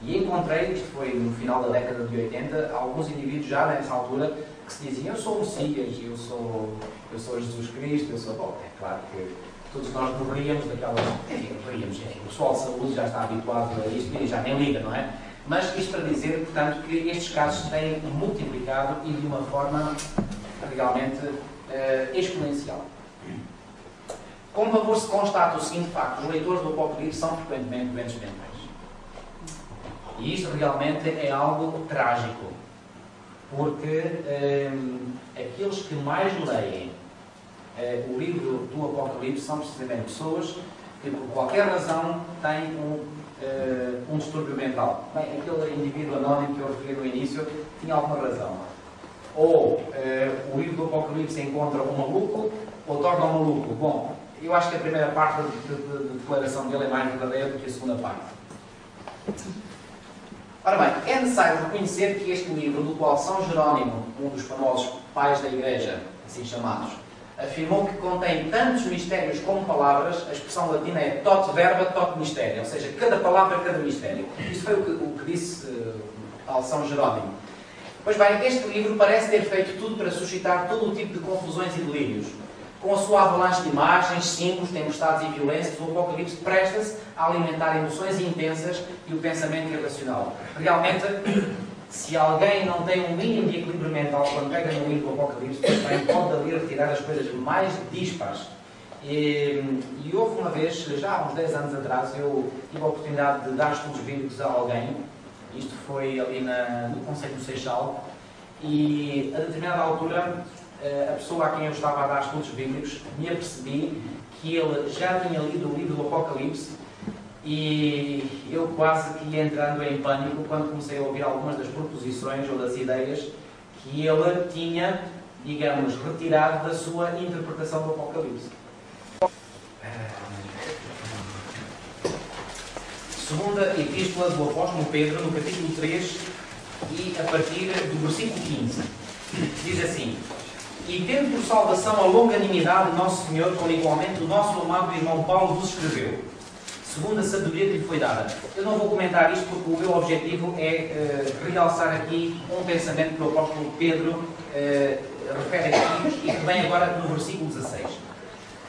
E encontrei, isto foi no final da década de 80, alguns indivíduos já nessa altura que se diziam: eu sou o Messias, eu sou Jesus Cristo, eu sou... Bom, é claro que todos nós morríamos daquelas... o pessoal de saúde já está habituado a isto e já nem liga, não é? Mas isto para dizer, portanto, que estes casos têm multiplicado e de uma forma realmente exponencial. Com favor se constata o seguinte facto: os leitores do Apocalipse são frequentemente doentes mentais. E isto realmente é algo trágico, porque aqueles que mais leem o livro do Apocalipse são precisamente pessoas que, por qualquer razão, têm um distúrbio mental. Bem, aquele indivíduo anónimo que eu referi no início tinha alguma razão. Ou o livro do Apocalipse encontra um maluco, ou torna um maluco. Bom, eu acho que a primeira parte da declaração dele é mais verdadeira do que a segunda parte. Ora bem, é necessário reconhecer que este livro, do qual São Jerónimo, um dos famosos pais da Igreja, assim chamados, afirmou que contém tantos mistérios como palavras. A expressão latina é tot verba, tot mistério, ou seja, cada palavra, cada mistério. Isso foi o que disse ao São Jerónimo. Pois bem, este livro parece ter feito tudo para suscitar todo o tipo de confusões e delírios. Com a sua avalanche de imagens, símbolos, tempestades e violências, o Apocalipse presta-se a alimentar emoções intensas e o pensamento irracional. Realmente, Se alguém não tem um mínimo de equilíbrio mental quando pega no livro do Apocalipse, também pode ali retirar as coisas mais dispares. E houve uma vez, já há uns 10 anos atrás, eu tive a oportunidade de dar estudos bíblicos a alguém. Isto foi ali no Conselho do Seixal. E a determinada altura, a pessoa a quem eu estava a dar estudos bíblicos, me apercebi que ele já tinha lido o livro do Apocalipse. E eu quase que ia entrando em pânico quando comecei a ouvir algumas das proposições ou das ideias que ele tinha, digamos, retirado da sua interpretação do Apocalipse. Segunda Epístola do Apóstolo Pedro, no capítulo 3, e a partir do versículo 15. Diz assim: E tendo por salvação a longanimidade de Nosso Senhor, como igualmente o nosso amado irmão Paulo vos escreveu, segundo a sabedoria que lhe foi dada. Eu não vou comentar isto porque o meu objetivo é realçar aqui um pensamento que o apóstolo Pedro refere aqui e que vem agora no versículo 16.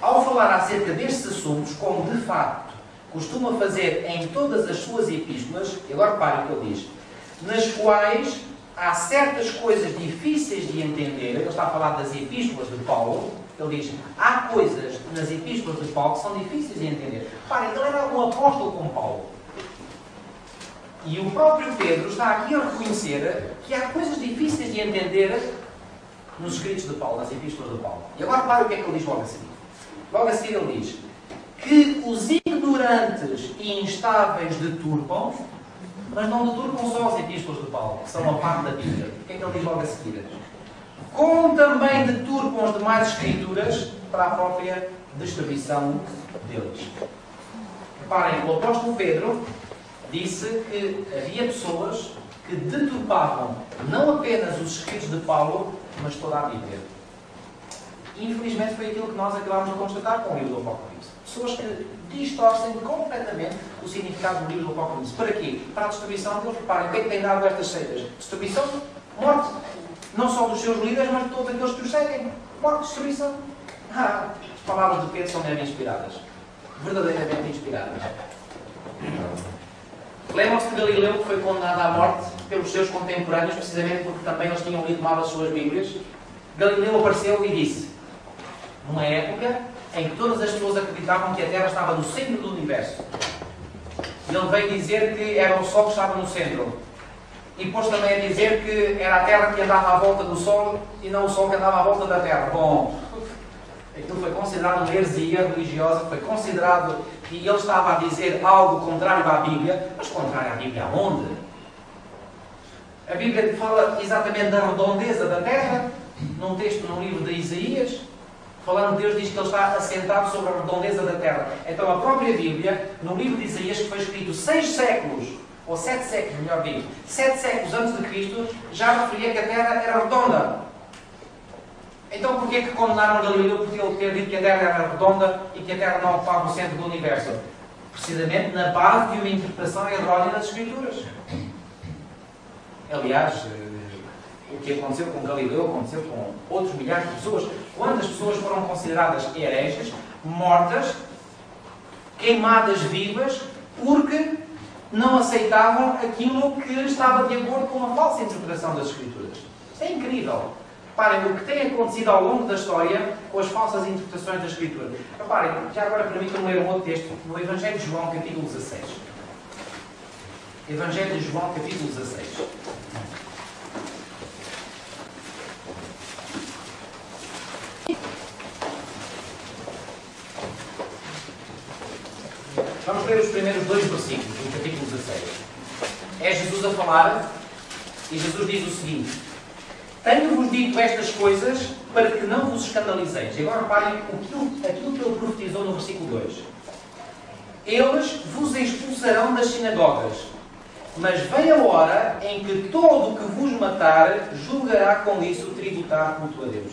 Ao falar acerca destes assuntos, como de facto costuma fazer em todas as suas epístolas, e agora repare o que ele diz, nas quais há certas coisas difíceis de entender. Ele está a falar das epístolas de Paulo. Ele diz, há coisas nas epístolas de Paulo que são difíceis de entender. Reparem, ele era um apóstolo como Paulo. E o próprio Pedro está aqui a reconhecer que há coisas difíceis de entender nos escritos de Paulo, nas epístolas de Paulo. E agora repare o que é que ele diz logo a seguir. Logo a seguir ele diz que os ignorantes e instáveis deturpam, mas não deturpam só as epístolas de Paulo, que são uma parte da Bíblia. O que é que ele diz logo a seguir? Como também deturpam as demais escrituras para a própria destruição deles. Reparem, o apóstolo Pedro disse que havia pessoas que deturpavam não apenas os escritos de Paulo, mas toda a Bíblia. E, infelizmente foi aquilo que nós acabámos de constatar com o livro do Apocalipse. Pessoas que distorcem completamente o significado do livro do Apocalipse. Para quê? Para a destruição deles. Reparem, o que é que tem dado estas seitas? Destruição, morte. Não só dos seus líderes, mas de todos aqueles que os seguem. Morte, destruição. As palavras de Pedro são mesmo inspiradas. Verdadeiramente inspiradas. Lembram-se de Galileu, que foi condenado à morte pelos seus contemporâneos, precisamente porque também eles tinham lido mal as suas Bíblias. Galileu apareceu e disse, numa época em que todas as pessoas acreditavam que a Terra estava no centro do universo. E ele veio dizer que era o Sol que estava no centro. E depois também a dizer que era a Terra que andava à volta do Sol e não o Sol que andava à volta da Terra. Bom, aquilo foi considerado uma heresia religiosa, foi considerado que ele estava a dizer algo contrário à Bíblia. Mas contrário à Bíblia aonde? A Bíblia fala exatamente da redondeza da Terra, num texto, num livro de Isaías, falando de Deus, diz que Ele está assentado sobre a redondeza da Terra. Então a própria Bíblia, no livro de Isaías, que foi escrito 6 séculos, ou 7 séculos, melhor digo, 7 séculos antes de Cristo, já referia que a Terra era redonda. Então porquê é que condenaram Galileu por ele ter dito que a Terra era redonda e que a Terra não ocupava o centro do universo? Precisamente na base de uma interpretação errónea das Escrituras. Aliás, o que aconteceu com Galileu aconteceu com outros milhares de pessoas. Quantas pessoas foram consideradas hereges, mortas, queimadas vivas, porque não aceitavam aquilo que estava de acordo com uma falsa interpretação das Escrituras. Isso é incrível. Reparem o que tem acontecido ao longo da história com as falsas interpretações da Escritura. Reparem, já agora permitam-me ler um outro texto, no Evangelho de João, capítulo 16. Evangelho de João, capítulo 16. Vamos ler os primeiros 2 versículos do capítulo 16. É Jesus a falar e Jesus diz o seguinte: Tenho-vos dito estas coisas para que não vos escandalizeis. E agora reparem aquilo que ele profetizou no versículo 2. Eles vos expulsarão das sinagogas, mas vem a hora em que todo o que vos matar julgará com isso tributar culto a Deus.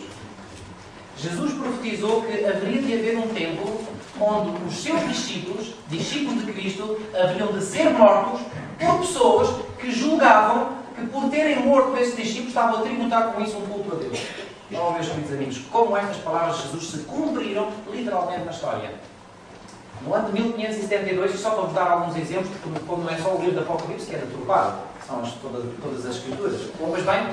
Jesus profetizou que haveria de haver um tempo onde os seus discípulos de Cristo, haveriam de ser mortos por pessoas que julgavam que por terem morto esses discípulos estavam a tributar com isso um culto a Deus. Não, meus queridos amigos, como estas palavras de Jesus se cumpriram literalmente na história. No ano de 1572, e só para vos dar alguns exemplos, porque como não é só o livro do Apocalipse que é deturpado, são todas as escrituras. Pois bem,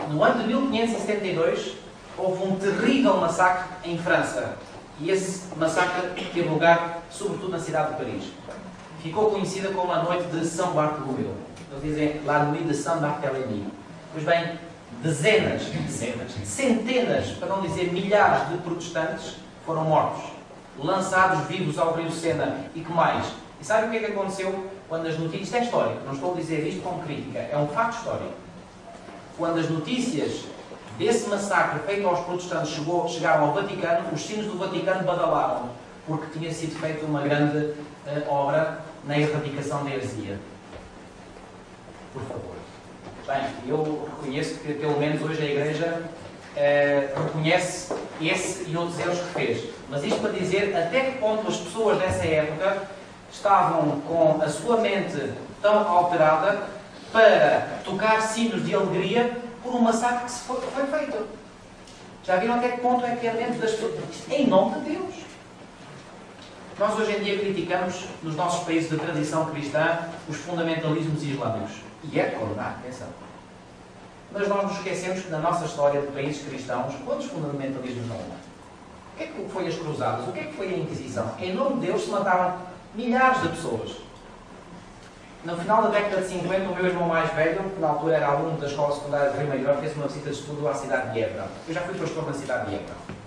no ano de 1572, houve um terrível massacre em França. E esse massacre teve lugar, sobretudo, na cidade de Paris. Ficou conhecida como a noite de São Bartolomeu. Eles dizem La Nuit de Saint-Barthélemy. Pois bem, dezenas, centenas, para não dizer milhares de protestantes foram mortos, lançados vivos ao rio Sena. E que mais? E sabe o que é que aconteceu quando as notícias... Isto é histórico, não estou a dizer isto como crítica, é um facto histórico. Quando as notícias desse massacre feito aos protestantes chegaram ao Vaticano, os sinos do Vaticano badalaram, porque tinha sido feita uma grande obra na erradicação da heresia. Por favor. Bem, eu reconheço que pelo menos hoje a Igreja reconhece esse e outros erros que fez. Mas isto para dizer até que ponto as pessoas dessa época estavam com a sua mente tão alterada para tocar sinos de alegria por um massacre que foi feito. Já viram até que ponto é que a mente das pessoas... Em nome de Deus! Nós hoje em dia criticamos, nos nossos países de tradição cristã, os fundamentalismos islâmicos. E é de condenar, atenção. Mas nós nos esquecemos que na nossa história de países cristãos, quantos fundamentalismos não há? O que é que foi as cruzadas? O que é que foi a Inquisição? Em nome de Deus se mataram milhares de pessoas. No final da década de 50, o meu irmão mais velho, que na altura era aluno da escola secundária de Rio Maior, fez uma visita de estudo à cidade de Évora. Eu já fui pastor na cidade de Évora.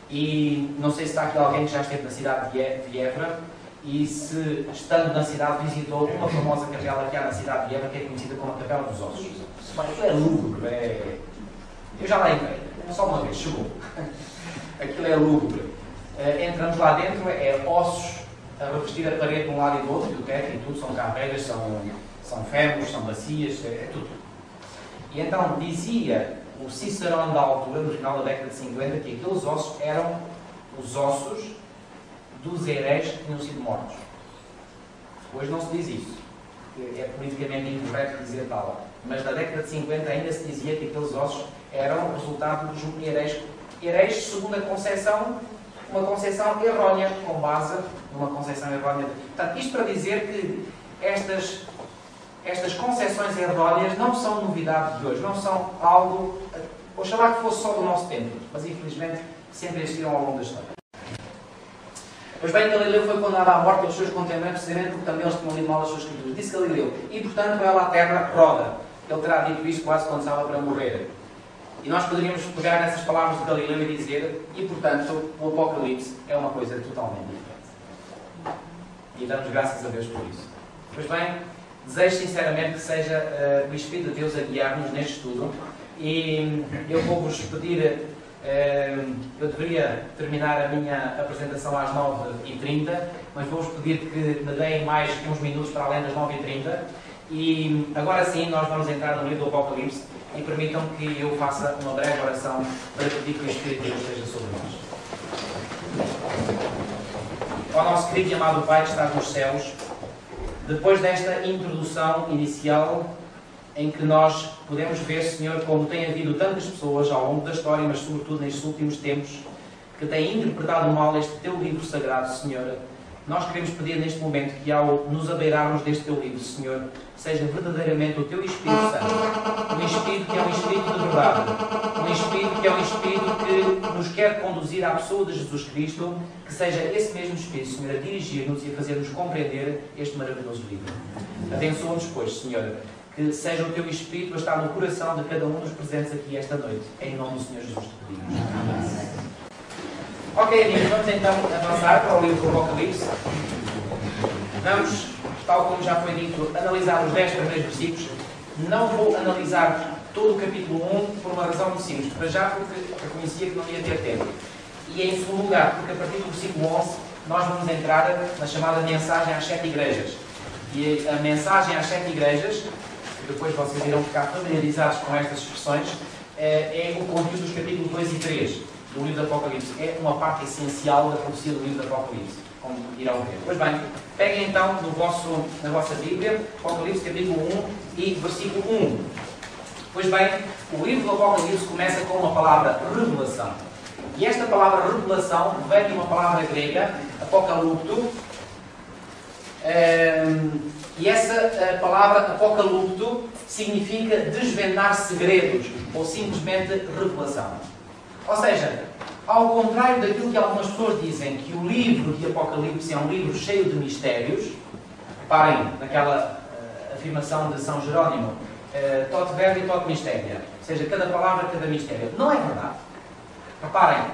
E não sei se está aqui alguém que já esteve na cidade de Évora e se, estando na cidade, visitou uma famosa capela que há na cidade de Évora, que é conhecida como a Capela dos Ossos. Aquilo é lúgubre, Eu já lá entrei, só uma vez, chegou. Aquilo é lúgubre. Entramos lá dentro, é ossos a revestir a parede de um lado e do outro, e o teto e tudo, são carreiras, são fémures, são bacias, é tudo. E então dizia o Cicerone da altura, no final da década de 50, que aqueles ossos eram os ossos dos hereges que tinham sido mortos. Hoje não se diz isso. É politicamente incorreto dizer tal. Mas na década de 50 ainda se dizia que aqueles ossos eram o resultado dos hereges. Hereges segundo a concepção, uma concepção errónea, com base numa concepção errónea. Portanto, isto para dizer que estas concepções erróneas não são novidade de hoje, não são algo, oxalá que fosse só do nosso tempo, mas infelizmente sempre existiram ao longo da história. Pois bem, Galileu foi condenado à morte pelos seus contemporâneos, precisamente porque também eles tinham lido mal as suas escrituras. Disse Galileu, e portanto ela a terra roda. Ele terá dito isto quase quando estava para morrer. E nós poderíamos pegar nessas palavras de Galileu e dizer, e portanto o Apocalipse é uma coisa totalmente diferente. E damos graças a Deus por isso. Pois bem, desejo sinceramente que seja o Espírito de Deus a guiar-nos neste estudo. E eu vou-vos pedir, eu deveria terminar a minha apresentação às 9h30, mas vou-vos pedir que me deem mais uns minutos para além das 9h30. E agora sim, nós vamos entrar no livro do Apocalipse e permitam que eu faça uma breve oração para pedir que o Espírito de Deus esteja sobre nós. Ó nosso querido e amado Pai que estás nos céus, depois desta introdução inicial em que nós podemos ver, Senhor, como tem havido tantas pessoas ao longo da história, mas sobretudo nestes últimos tempos, que têm interpretado mal este Teu livro sagrado, Senhor, nós queremos pedir neste momento que ao nos abeirarmos deste Teu livro, Senhor, seja verdadeiramente o Teu Espírito Santo, um Espírito que é um Espírito de verdade, um Espírito que é um Espírito que nos quer conduzir à pessoa de Jesus Cristo, que seja esse mesmo Espírito, Senhor, a dirigir-nos e a fazer-nos compreender este maravilhoso livro. Abençoa-nos, pois, Senhor, que seja o Teu Espírito a estar no coração de cada um dos presentes aqui esta noite. Em nome do Senhor Jesus te pedimos. Amém. Ok, amigos, vamos então avançar para o livro do Apocalipse. Vamos, tal como já foi dito, analisar os 10 primeiros versículos. Não vou analisar todo o capítulo 1 por uma razão muito simples. Para já, porque eu conhecia que não ia ter tempo. E em segundo lugar, porque a partir do versículo 11 nós vamos entrar na chamada mensagem às 7 igrejas. E a mensagem às 7 igrejas, depois vocês irão ficar familiarizados com estas expressões, é o conteúdo dos capítulos 2 e 3 do livro do Apocalipse. É uma parte essencial da profecia do livro do Apocalipse, como irão ver. Pois bem, peguem então na vossa Bíblia, Apocalipse capítulo 1 e versículo 1. Pois bem, o livro do Apocalipse começa com uma palavra revelação. E esta palavra revelação vem de uma palavra grega, apocalupto, e essa palavra apocalupto significa desvendar segredos, ou simplesmente revelação. Ou seja, ao contrário daquilo que algumas pessoas dizem, que o livro de Apocalipse é um livro cheio de mistérios, reparem naquela afirmação de São Jerónimo, tot verbo e tot mistério, ou seja, cada palavra, cada mistério. Não é verdade. Reparem,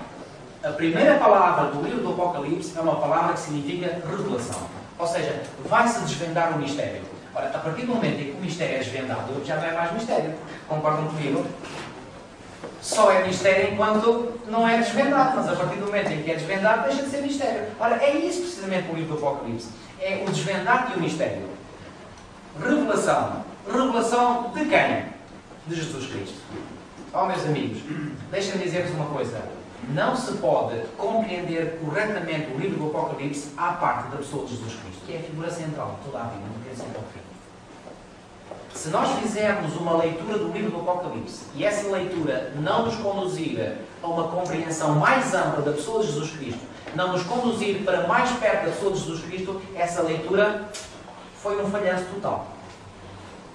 a primeira palavra do livro do Apocalipse é uma palavra que significa revelação. Ou seja, vai-se desvendar o mistério. Ora, a partir do momento em que o mistério é desvendado, já não é mais mistério. Concordam comigo? Só é mistério enquanto não é desvendado, mas a partir do momento em que é desvendado, deixa de ser mistério. Ora, é isso precisamente o livro do Apocalipse. É o desvendar e o mistério. Revelação. Revelação de quem? De Jesus Cristo. Oh, meus amigos, deixem-me dizer-vos uma coisa. Não se pode compreender corretamente o livro do Apocalipse à parte da pessoa de Jesus Cristo, que é a figura central de toda a Bíblia, do princípio ao fim. Se nós fizermos uma leitura do livro do Apocalipse e essa leitura não nos conduzir a uma compreensão mais ampla da pessoa de Jesus Cristo, não nos conduzir para mais perto da pessoa de Jesus Cristo, essa leitura foi um falhanço total.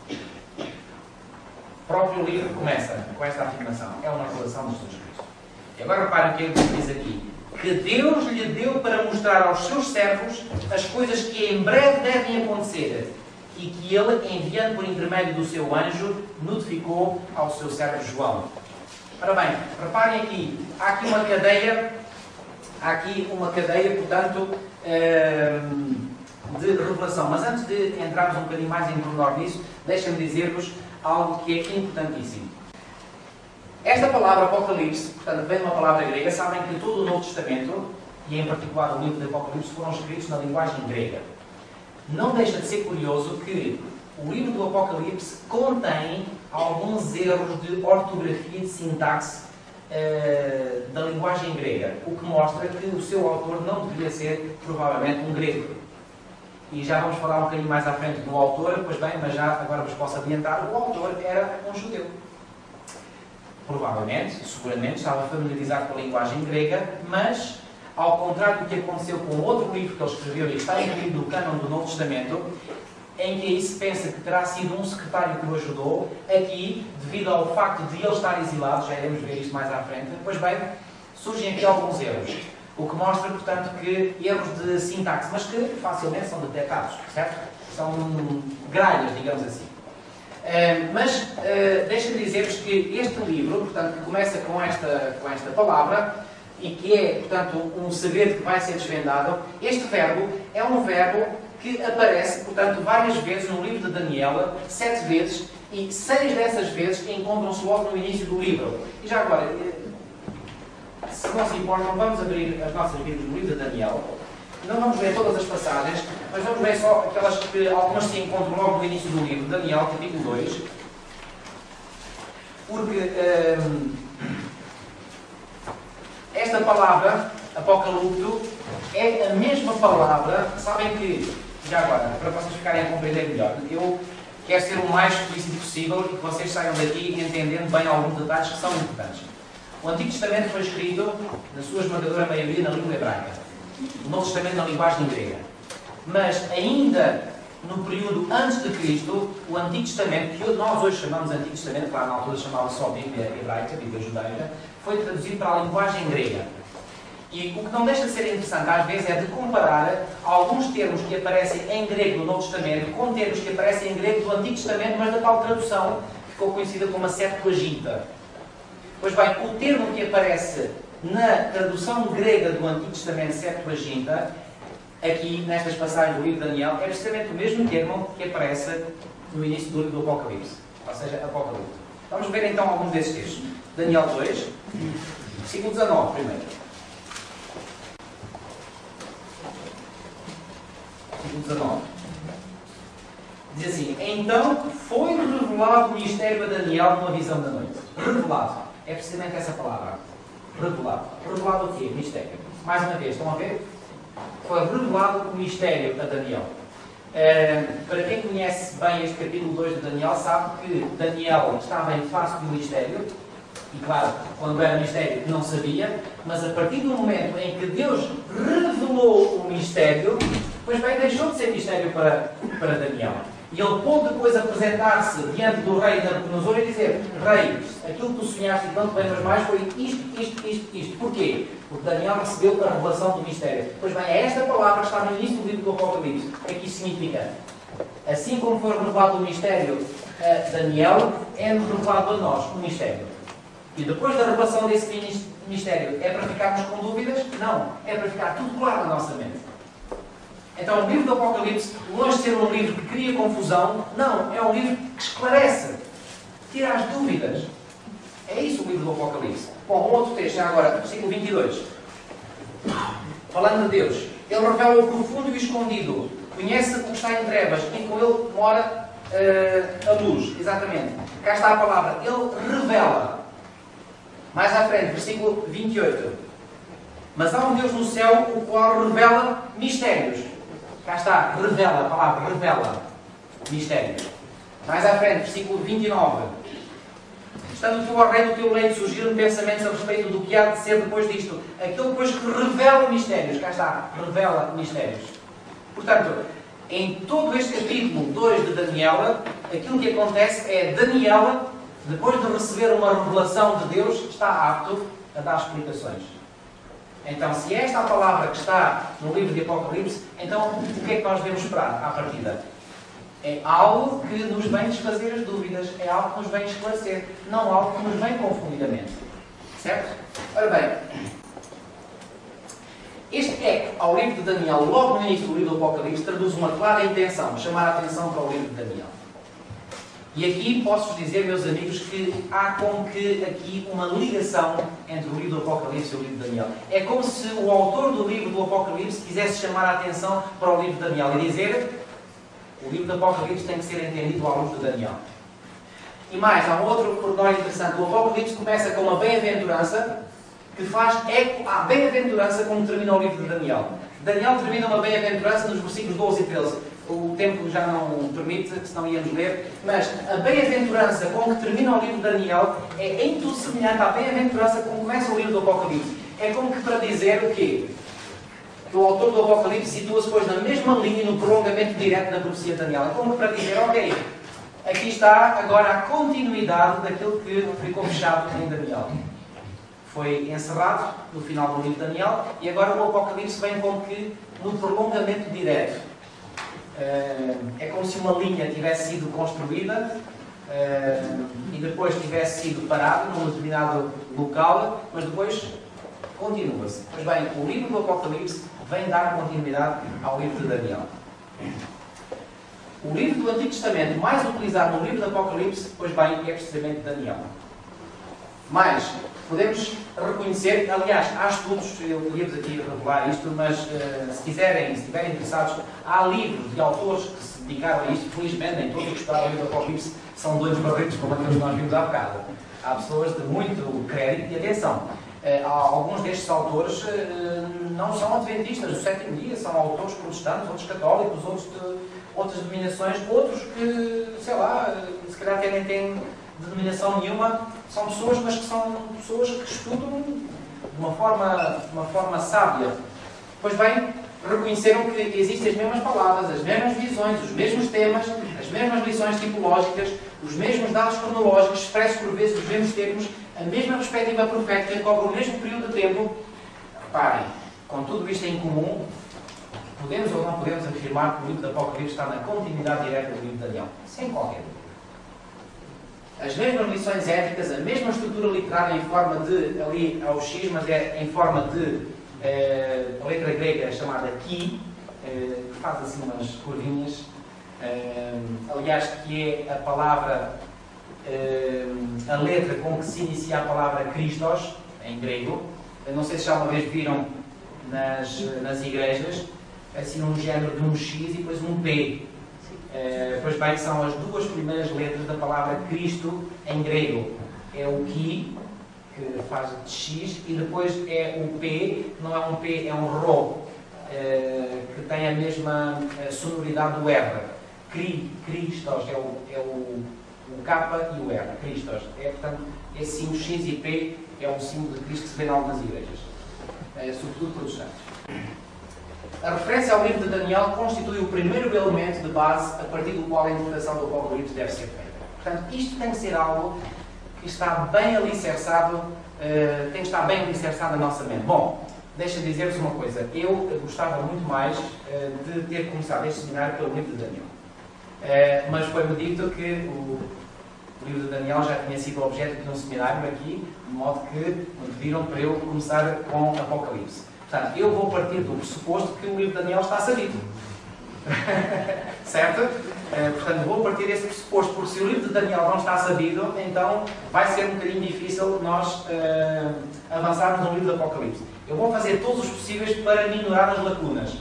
O próprio livro começa com esta afirmação. É uma revelação de Jesus Cristo. E agora reparem o que ele diz aqui. Que Deus lhe deu para mostrar aos seus servos as coisas que em breve devem acontecer e que ele, enviando por intermédio do seu anjo, notificou ao seu servo João. Ora bem, reparem aqui. Há aqui uma cadeia, portanto, de revelação. Mas antes de entrarmos um bocadinho mais em pormenor nisso, deixem-me dizer-vos algo que é importantíssimo. Esta palavra Apocalipse, portanto, vem de uma palavra grega. Sabem que todo o Novo Testamento, e em particular o livro de Apocalipse, foram escritos na linguagem grega. Não deixa de ser curioso que o livro do Apocalipse contém alguns erros de ortografia e de sintaxe da linguagem grega, o que mostra que o seu autor não deveria ser, provavelmente, um grego. E já vamos falar um bocadinho mais à frente do autor, pois bem, mas já agora vos posso adiantar, o autor era um judeu. Provavelmente, seguramente, estava familiarizado com a linguagem grega, mas, ao contrário do que aconteceu com outro livro que ele escreveu e que está incluído no cânon do Novo Testamento, em que aí se pensa que terá sido um secretário que o ajudou, aqui, devido ao facto de ele estar exilado, já iremos ver isto mais à frente, pois bem, surgem aqui alguns erros. O que mostra, portanto, que erros de sintaxe, mas que facilmente são detectados, certo? São gralhas, digamos assim. Mas deixem-me dizer-vos que este livro, portanto, que começa com esta palavra e que é, portanto, um segredo que vai ser desvendado, este verbo é um verbo que aparece, portanto, várias vezes no livro de Daniel, 7 vezes, e 6 dessas vezes encontram-se logo no início do livro. E já agora, se não se importam, vamos abrir as nossas Bíblias no livro de Daniel. Não vamos ver todas as passagens, mas vamos ver só aquelas que algumas se encontram logo no início do livro, Daniel, capítulo 2. Porque esta palavra, apocalipto, é a mesma palavra. Sabem que, já agora, para vocês ficarem a compreender melhor, eu quero ser o mais explícito possível e que vocês saiam daqui entendendo bem alguns detalhes que são importantes. O Antigo Testamento foi escrito, na sua esmagadora maioria, na língua hebraica. O Novo Testamento na linguagem grega. Mas ainda no período antes de Cristo, o Antigo Testamento, que nós hoje chamamos Antigo Testamento, claro, na altura chamava só Bíblia hebraica, Bíblia judaica, foi traduzido para a linguagem grega. E o que não deixa de ser interessante às vezes é de comparar alguns termos que aparecem em grego no Novo Testamento com termos que aparecem em grego do Antigo Testamento, mas da tal tradução que ficou conhecida como a Septuaginta. Pois bem, o termo que aparece na tradução grega do Antigo Testamento, Septuaginta, aqui nestas passagens do livro de Daniel, é precisamente o mesmo termo que aparece no início do livro do Apocalipse, ou seja, Apocalipse. Vamos ver então alguns desses textos. Daniel 2, versículo 19, primeiro. Versículo 19. Diz assim: então foi revelado o mistério a Daniel numa visão da noite. Revelado. É precisamente essa palavra. Revelado. Revelado o quê? Mistério. Mais uma vez, estão a ver? Foi revelado o mistério a Daniel. Para quem conhece bem este capítulo 2 de Daniel, sabe que Daniel estava em face do mistério E claro, quando era mistério não sabia, mas a partir do momento em que Deus revelou o mistério, pois bem, deixou de ser mistério para Daniel. E ele pôde depois apresentar-se diante do rei Nabucodonosor e dizer: Rei, aquilo que tu sonhaste e não te lembras mais foi isto. Porquê? Porque Daniel recebeu a revelação do mistério. Pois bem, é esta palavra que está no início do livro do Apocalipse. O que é que isso significa? Assim como foi revelado o mistério a Daniel, é-nos revelado a nós o mistério. E depois da revelação desse mistério, é para ficarmos com dúvidas? Não. É para ficar tudo claro na nossa mente. Então, o livro do Apocalipse, longe de ser um livro que cria confusão, não, é um livro que esclarece, tira as dúvidas. É isso o livro do Apocalipse. Bom, um outro texto, já agora, versículo 22. Falando de Deus, Ele revela o profundo e o escondido, conhece o que está em trevas e com Ele mora a luz. Exatamente. Cá está a palavra. Ele revela. Mais à frente, versículo 28. Mas há um Deus no céu, o qual revela mistérios. Cá está, revela, a palavra, revela mistérios. Mais à frente, versículo 29. Estando tu, ó rei, do teu leito, surgiram pensamentos a respeito do que há de ser depois disto. Aquele depois que revela mistérios. Cá está, revela mistérios. Portanto, em todo este capítulo 2 de Daniela, aquilo que acontece é Daniela, depois de receber uma revelação de Deus, está apto a dar explicações. Então, se esta é a palavra que está no livro de Apocalipse, então o que é que nós devemos esperar à partida? É algo que nos vem desfazer as dúvidas, é algo que nos vem esclarecer, não algo que nos vem confundir a mente. Certo? Ora bem, este eco ao livro de Daniel, logo no início do livro do Apocalipse, traduz uma clara intenção, chamar a atenção para o livro de Daniel. E aqui posso-vos dizer, meus amigos, que há como que aqui uma ligação entre o livro do Apocalipse e o livro de Daniel. É como se o autor do livro do Apocalipse quisesse chamar a atenção para o livro de Daniel e dizer: o livro do Apocalipse tem que ser entendido à luz de Daniel. E mais, há um outro pormenor interessante. O Apocalipse começa com uma bem-aventurança que faz eco à bem-aventurança como termina o livro de Daniel. Daniel termina uma bem-aventurança nos versículos 12 e 13. O tempo já não permite, senão íamos ler. Mas a bem-aventurança com que termina o livro de Daniel é em tudo semelhante à bem-aventurança com que começa o livro do Apocalipse. É como que para dizer o quê? Que o autor do Apocalipse situa-se depois na mesma linha, no prolongamento direto da profecia de Daniel. É como que para dizer: ok, aqui está agora a continuidade daquilo que ficou fechado em Daniel. Foi encerrado no final do livro de Daniel e agora o Apocalipse vem como que no prolongamento direto. É como se uma linha tivesse sido construída e depois tivesse sido parada num determinado local, mas depois continua-se. Pois bem, o livro do Apocalipse vem dar continuidade ao livro de Daniel. O livro do Antigo Testamento mais utilizado no livro do Apocalipse, pois bem, é precisamente Daniel. Mas podemos reconhecer, aliás, há estudos, eu ia-vos aqui revelar isto, mas se quiserem, se estiverem interessados, há livros de autores que se dedicaram a isto. Felizmente, nem todos que estudaram o livro do Apocalipse são doidos barretos, como aqueles que nós vimos há bocado. Há pessoas de muito crédito e atenção. Alguns destes autores não são adventistas do sétimo dia, são autores protestantes, outros católicos, outros de outras denominações, outros que, sei lá, se calhar até nem têm denominação nenhuma, são pessoas, mas que são pessoas que estudam de uma forma sábia. Pois bem, reconheceram que existem as mesmas palavras, as mesmas visões, os mesmos temas, as mesmas lições tipológicas, os mesmos dados cronológicos, expressos por vezes os mesmos termos, a mesma perspectiva profética, que cobre o mesmo período de tempo. Reparem, com tudo isto em comum, podemos ou não podemos afirmar que o livro do Apocalipse está na continuidade direta do livro de Daniel, sem qualquer dúvida. As mesmas lições éticas, a mesma estrutura literária em forma de, ali ao X, mas é em forma de a letra grega chamada Ki, que faz assim umas curvinhas, aliás, que é a palavra, a letra com que se inicia a palavra Christos, em grego. Eu não sei se já uma vez viram nas igrejas, assim um género de um X e depois um P. Pois bem, são as duas primeiras letras da palavra Cristo em grego. É o Ki, que faz de X, e depois é o P, não é um P, é um Rho, que tem a mesma sonoridade do R. Christos é O K e o R, Christos. Portanto, esse símbolo X e P é um símbolo de Cristo que se vê em algumas igrejas, sobretudo protestantes. A referência ao livro de Daniel constitui o primeiro elemento de base a partir do qual a interpretação do Apocalipse deve ser feita. Portanto, isto tem que ser algo que está bem alicerçado, tem que estar bem alicerçado na nossa mente. Bom, deixa-me dizer-vos uma coisa. Eu gostava muito mais de ter começado este seminário pelo livro de Daniel. Mas foi-me dito que o livro de Daniel já tinha sido objeto de um seminário aqui, de modo que me pediram para eu começar com Apocalipse. Portanto, eu vou partir do pressuposto que o livro de Daniel está sabido. Certo? Portanto, vou partir desse pressuposto, porque se o livro de Daniel não está sabido, então vai ser um bocadinho difícil nós avançarmos no livro do Apocalipse. Eu vou fazer todos os possíveis para minorar as lacunas,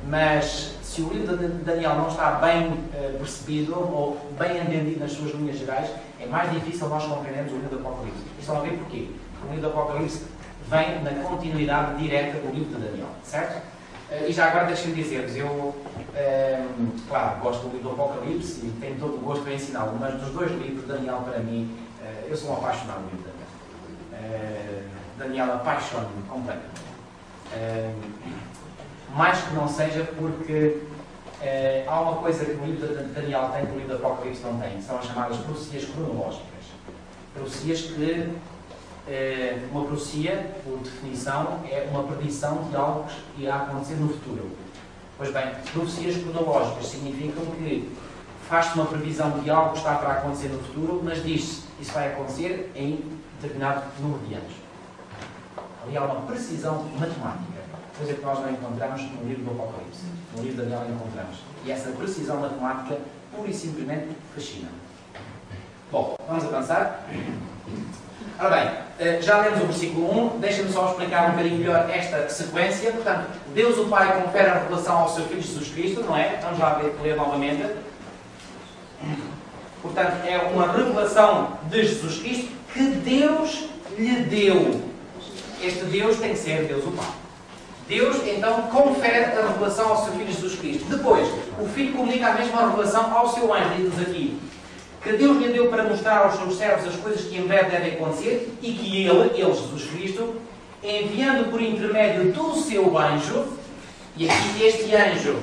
mas se o livro de Daniel não está bem percebido ou bem entendido nas suas linhas gerais, é mais difícil nós compreendermos o livro do Apocalipse. E estão a ver porquê? Porque o livro do Apocalipse vem na continuidade direta do livro de Daniel, certo? E já agora deixem-me dizer-vos, eu, claro, gosto do livro do Apocalipse e tenho todo o gosto em ensiná-lo, mas dos dois livros, Daniel, para mim, eu sou um apaixonado do livro de Daniel. Daniel apaixona-me completamente. Mais que não seja porque há uma coisa que o livro de Daniel tem que o livro do Apocalipse não tem, são as chamadas profecias cronológicas. Profecias que uma profecia, por definição, é uma predição de algo que irá acontecer no futuro. Pois bem, profecias cronológicas significam que faz-se uma previsão de algo que está para acontecer no futuro, mas diz-se que isso vai acontecer em determinado número de anos. Ali há uma precisão matemática, coisa que nós não encontramos no livro do Apocalipse. No livro de Daniel encontramos. E essa precisão matemática, pura e simplesmente, fascina-me. Bom, vamos avançar. Ora bem, já lemos o versículo 1, deixem-me só explicar um bocadinho melhor esta sequência. Portanto, Deus o Pai confere a revelação ao seu Filho Jesus Cristo, não é? Vamos lá ler novamente. Portanto, é uma revelação de Jesus Cristo que Deus lhe deu. Este Deus tem que ser Deus o Pai. Deus, então, confere a revelação ao seu Filho Jesus Cristo. Depois, o Filho comunica a mesma revelação ao seu anjo, diz-nos aqui, que Deus lhe deu para mostrar aos seus servos as coisas que em breve devem acontecer e que ele, Jesus Cristo, enviando por intermédio do seu anjo, e aqui este anjo,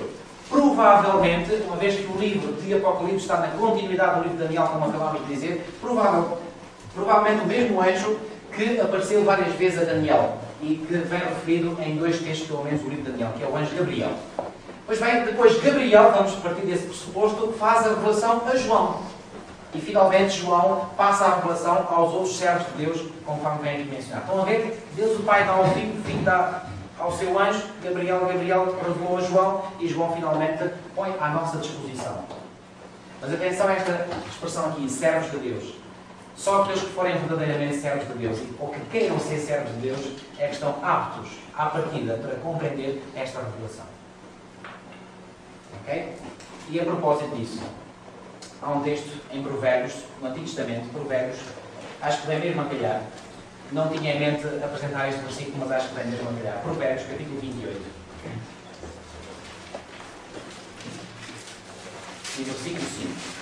provavelmente, uma vez que o livro de Apocalipse está na continuidade do livro de Daniel, como acabámos de dizer, provavelmente o mesmo anjo que apareceu várias vezes a Daniel e que vem referido em dois textos, pelo menos, do livro de Daniel, que é o anjo Gabriel. Pois bem, depois Gabriel, vamos partir desse pressuposto, faz a revelação a João. E finalmente João passa a revelação aos outros servos de Deus, conforme vem aqui mencionado. Estão a ver? Deus o Pai dá ao Filho, o Filho dá ao seu anjo, Gabriel revelou a João e João finalmente põe à nossa disposição. Mas atenção a esta expressão aqui, servos de Deus. Só aqueles que forem verdadeiramente servos de Deus ou que queiram ser servos de Deus é que estão aptos, à partida, para compreender esta revelação. Ok? E a propósito disso, há um texto em Provérbios, no Antigo Testamento, Provérbios, acho que vem mesmo a calhar. Não tinha em mente apresentar este versículo, mas acho que vem mesmo a calhar. Provérbios, capítulo 28. E versículo 5.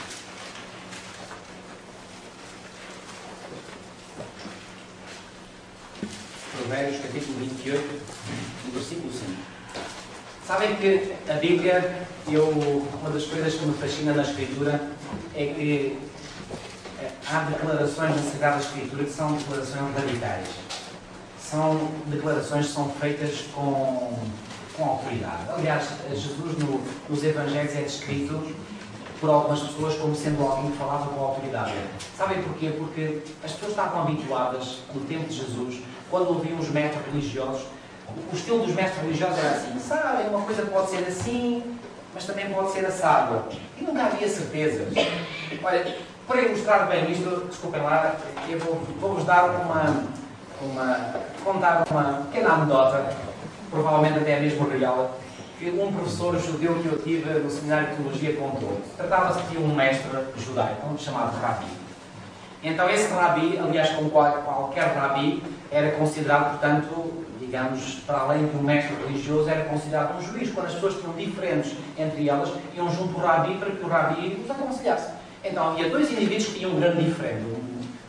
Provérbios, capítulo 28, e versículo 5. Sabem que a Bíblia, uma das coisas que me fascina na Escritura é que há declarações na Sagrada Escritura que são declarações radicais. São declarações que são feitas com autoridade. Aliás, Jesus nos Evangelhos é descrito por algumas pessoas como sendo alguém que falava com autoridade. Sabem porquê? Porque as pessoas estavam habituadas, no tempo de Jesus, quando ouviam os mestres religiosos, o estilo dos mestres religiosos era assim, sabem, uma coisa pode ser assim, mas também pode ser assado. E nunca havia certezas. Olha, para ilustrar bem isto, desculpem lá, eu vou-vos dar contar uma pequena anedota, provavelmente até mesmo real, que um professor judeu que eu tive no seminário de teologia contou. Tratava-se de um mestre judaico, chamado Rabi. Então esse Rabi, aliás como qualquer Rabi, era considerado, portanto, digamos, para além de um mestre religioso, era considerado um juiz. Quando as pessoas tinham diferentes entre elas, iam junto ao Rabi para que o Rabi os aconselhasse. Então havia dois indivíduos que tinham um grande diferendo,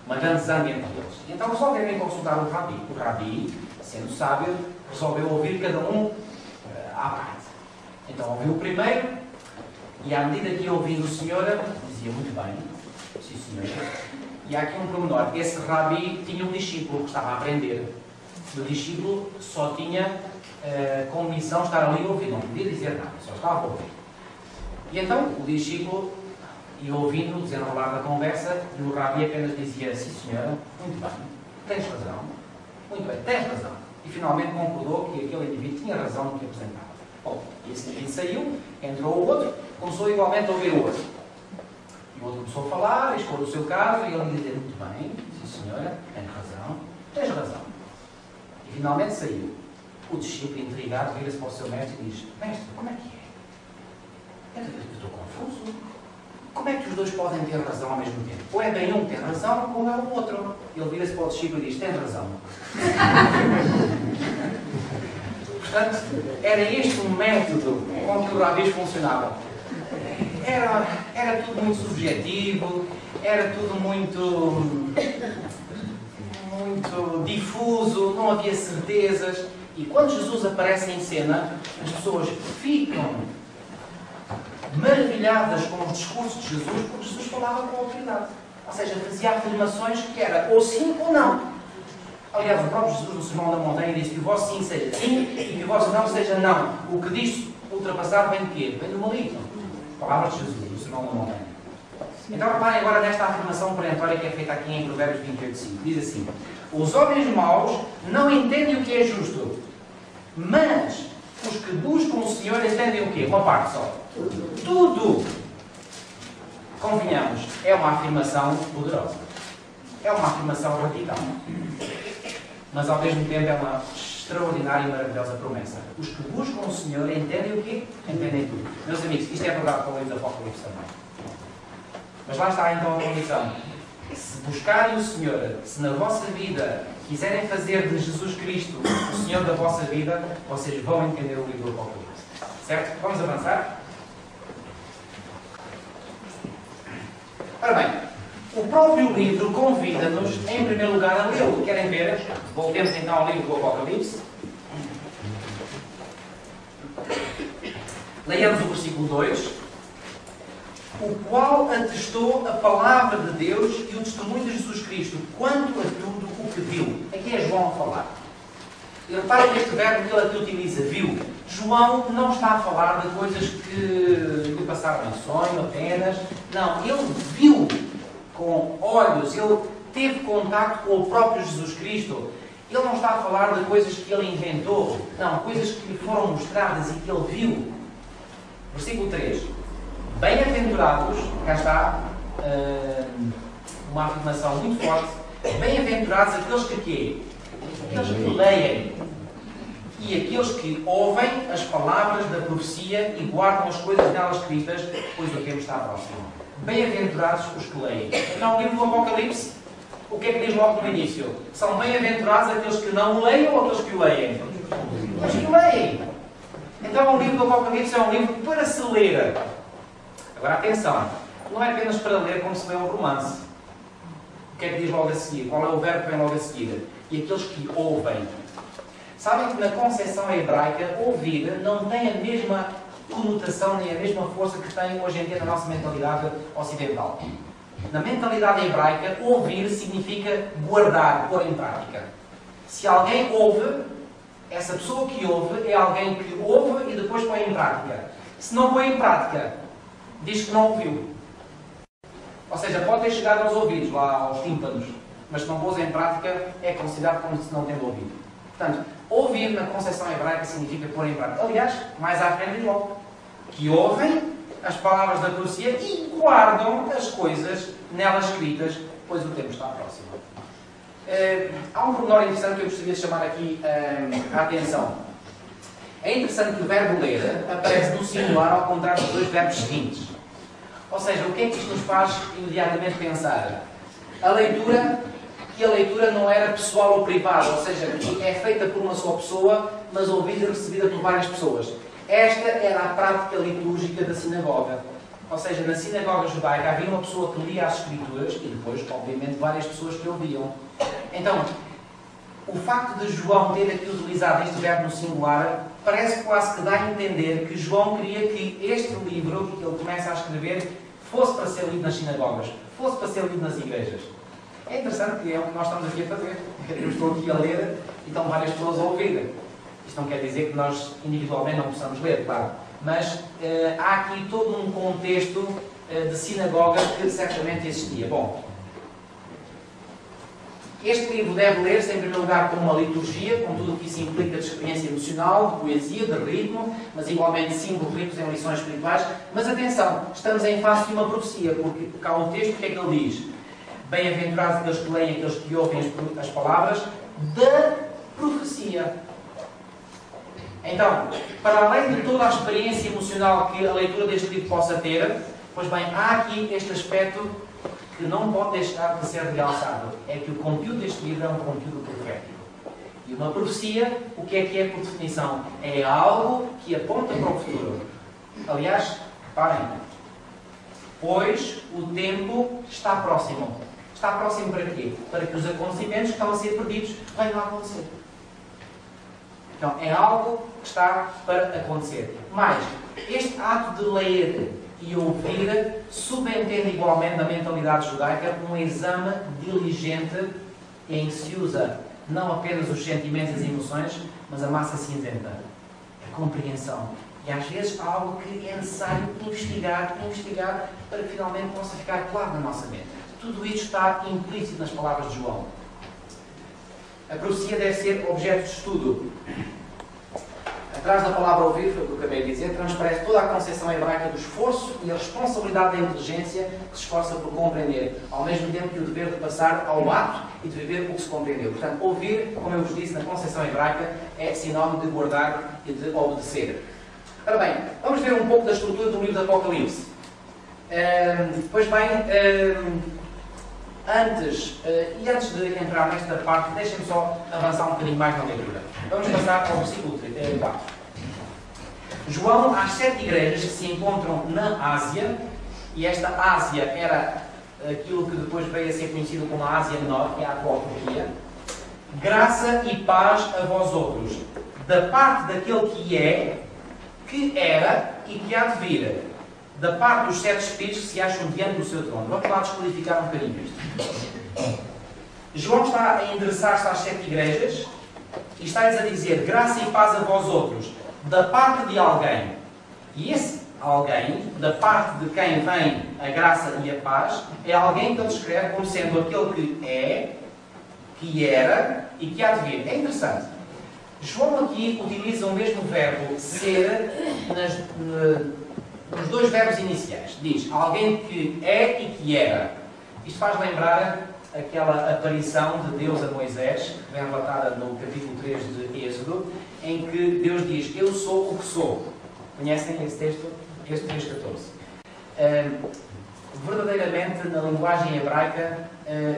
uma grande zanga entre eles. Então resolveram consultar o Rabi. O Rabi, sendo sábio, resolveu ouvir cada um à parte. Então ouviu o primeiro, e à medida que ia ouvindo o Senhor, dizia muito bem, sim senhor. E há aqui um pormenor. Esse Rabi tinha um discípulo que estava a aprender. O discípulo só tinha como missão estar ali a ouvir, não podia dizer nada, só estava a ouvir. E então o discípulo ia ouvindo, desenrolar da conversa, e o Rabi apenas dizia, sim senhora, muito bem, tens razão, muito bem, tens razão. E finalmente concordou que aquele indivíduo tinha razão no que apresentava. Bom, e esse indivíduo saiu, entrou o outro, começou igualmente a ouvir o outro. E o outro começou a falar, a expor o seu caso, e ele dizia, muito bem, sim senhora, tens razão. E finalmente saiu. O discípulo, intrigado, vira-se para o seu mestre e diz, mestre, como é que é? Eu estou confuso. Como é que os dois podem ter razão ao mesmo tempo? Ou é bem um que tem razão, ou é o outro. Ele vira-se para o discípulo e diz, tens razão. Portanto, era este o método com que os rabis funcionavam. Era tudo muito subjetivo, era tudo muito difuso, não havia certezas. E quando Jesus aparece em cena, as pessoas ficam maravilhadas com os discursos de Jesus, porque Jesus falava com autoridade. Ou seja, fazia afirmações que era ou sim ou não. Aliás, o próprio Jesus no Sermão da Montanha disse que o vosso sim seja sim e que o vosso não seja não. O que diz ultrapassar vem de quê? Vem do maligno. Palavras de Jesus no Sermão da Montanha. Então reparem agora nesta afirmação perentória que é feita aqui em Provérbios 28:5. Diz assim, os homens maus não entendem o que é justo, mas os que buscam o Senhor entendem o quê? Uma parte só. Tudo. Convenhamos, é uma afirmação poderosa. É uma afirmação radical. Mas ao mesmo tempo é uma extraordinária e maravilhosa promessa. Os que buscam o Senhor entendem o quê? Entendem tudo. Meus amigos, isto é verdade para o livro do Apocalipse também. Mas lá está então a condição. Se buscarem o Senhor, se na vossa vida quiserem fazer de Jesus Cristo o Senhor da vossa vida, vocês vão entender o livro do Apocalipse. Certo? Vamos avançar? Ora bem, o próprio livro convida-nos, em primeiro lugar, a lê-lo. Querem ver? Voltemos então ao livro do Apocalipse. Leiamos o versículo 2. O qual atestou a palavra de Deus e o testemunho de Jesus Cristo quanto a tudo o que viu. Aqui é João a falar. E reparem neste verbo que ele aqui utiliza, viu. João não está a falar de coisas que lhe passaram em sonho apenas. Não, ele viu com olhos, ele teve contacto com o próprio Jesus Cristo. Ele não está a falar de coisas que ele inventou. Não, coisas que lhe foram mostradas e que ele viu. Versículo 3. Bem-aventurados, cá está uma afirmação muito forte, bem-aventurados aqueles que quê? Aqueles que leem e aqueles que ouvem as palavras da profecia e guardam as coisas nelas escritas, pois o tempo está próximo. Bem-aventurados os que leem. Então, o livro do Apocalipse, o que é que diz logo no início? São bem-aventurados aqueles que não o leem ou aqueles que o leem? Os que leem. Então, o livro do Apocalipse é um livro para se ler. Agora, atenção, não é apenas para ler como se lê um romance. O que é que diz logo a seguir? Qual é o verbo que vem logo a seguir? E aqueles que ouvem. Sabem que na concepção hebraica, ouvir não tem a mesma conotação nem a mesma força que tem hoje em dia na nossa mentalidade ocidental. Na mentalidade hebraica, ouvir significa guardar, pôr em prática. Se alguém ouve, essa pessoa que ouve é alguém que ouve e depois põe em prática. Se não põe em prática, diz que não ouviu. Ou seja, pode ter chegado aos ouvidos, lá aos tímpanos, mas se não pôs em prática, é considerado como se não tendo ouvido. Portanto, ouvir na concepção hebraica significa pôr em prática. Aliás, mais à frente diz logo, que ouvem as palavras da profecia e guardam as coisas nelas escritas, pois o tempo está próximo. Há um pormenor interessante que eu gostaria de chamar aqui a atenção. É interessante que o verbo ler aparece no singular ao contrário dos dois verbos seguintes. Ou seja, o que é que isto nos faz imediatamente pensar? A leitura não era pessoal ou privada, ou seja, que é feita por uma só pessoa, mas ouvida e recebida por várias pessoas. Esta era a prática litúrgica da sinagoga. Ou seja, na sinagoga judaica havia uma pessoa que lia as Escrituras e depois, obviamente, várias pessoas que ouviam. Então, o facto de João ter aqui utilizado este verbo no singular parece quase que dá a entender que João queria que este livro que ele começa a escrever fosse para ser lido nas sinagogas, fosse para ser lido nas igrejas. É interessante que é o que nós estamos aqui a fazer. Eu estou aqui a ler e estão várias pessoas a ouvir. Isto não quer dizer que nós individualmente não possamos ler, claro. Mas há aqui todo um contexto de sinagoga que certamente existia. Bom, este livro deve ler-se em primeiro lugar como uma liturgia, com tudo o que isso implica de experiência emocional, de poesia, de ritmo, mas igualmente símbolos ricos em lições espirituais. Mas atenção, estamos em face de uma profecia, porque cá o texto, o que é que ele diz? Bem-aventurados aqueles que leem, aqueles que ouvem as palavras da profecia. Então, para além de toda a experiência emocional que a leitura deste livro possa ter, pois bem, há aqui este aspecto que não pode deixar de ser realçado. É que o conteúdo deste livro é um conteúdo profético. E uma profecia, o que é por definição? É algo que aponta para o futuro. Aliás, reparem, pois o tempo está próximo. Está próximo para quê? Para que os acontecimentos que estão a ser perdidos venham a acontecer. Então, é algo que está para acontecer. Mas, este ato de ler e ouvir subentende igualmente na mentalidade judaica um exame diligente em que se usa não apenas os sentimentos e as emoções, mas a massa cinzenta, a compreensão. E às vezes há algo que é necessário investigar para que finalmente possa ficar claro na nossa mente. Tudo isto está implícito nas palavras de João. A profecia deve ser objeto de estudo. Atrás da palavra ouvir, foi o que eu acabei de dizer, transparece toda a concepção hebraica do esforço e a responsabilidade da inteligência que se esforça por compreender, ao mesmo tempo que o dever de passar ao ato e de viver o que se compreendeu. Portanto, ouvir, como eu vos disse, na concepção hebraica, é sinónimo de guardar e de obedecer. Ora bem, vamos ver um pouco da estrutura do livro do Apocalipse. Pois bem, antes de entrar nesta parte, deixem-me só avançar um bocadinho mais na leitura. Vamos passar ao versículo 4. João, às 7 igrejas que se encontram na Ásia, e esta Ásia era aquilo que depois veio a ser conhecido como a Ásia Menor, que é a atual Turquia, graça e paz a vós outros, da parte daquele que é, que era e que há de vir, da parte dos 7 espíritos que se acham diante do seu trono. Vamos lá descodificar um bocadinho isto. João está a endereçar-se às 7 igrejas e está-lhes a dizer graça e paz a vós outros, da parte de alguém. E esse alguém, da parte de quem vem a graça e a paz, é alguém que ele descreve como sendo aquele que é, que era e que há de vir. É interessante. João aqui utiliza o mesmo verbo ser nos dois verbos iniciais. Diz alguém que é e que era. Isto faz lembrar aquela aparição de Deus a Moisés, que vem relatada no capítulo 3 de Êxodo, em que Deus diz, eu sou o que sou. Conhecem esse texto? Êxodo 3:14. Verdadeiramente, na linguagem hebraica,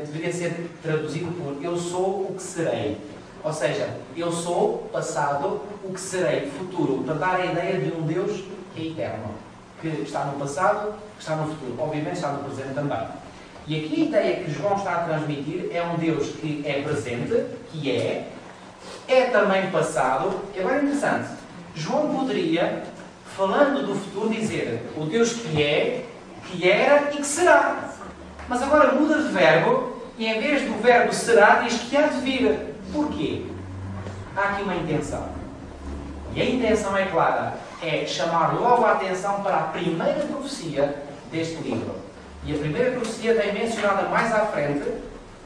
deveria ser traduzido por eu sou o que serei. Ou seja, eu sou, passado, o que serei, futuro, para dar a ideia de um Deus que é eterno, que está no passado, que está no futuro, obviamente está no presente também. E aqui a ideia que João está a transmitir é um Deus que é presente, que é também passado. E agora é interessante, João poderia, falando do futuro, dizer o Deus que é, que era e que será. Mas agora muda de verbo e em vez do verbo será, diz que há de vir. Porquê? Há aqui uma intenção. E a intenção é clara. É chamar logo a atenção para a primeira profecia deste livro. E a primeira profecia vem mencionada mais à frente,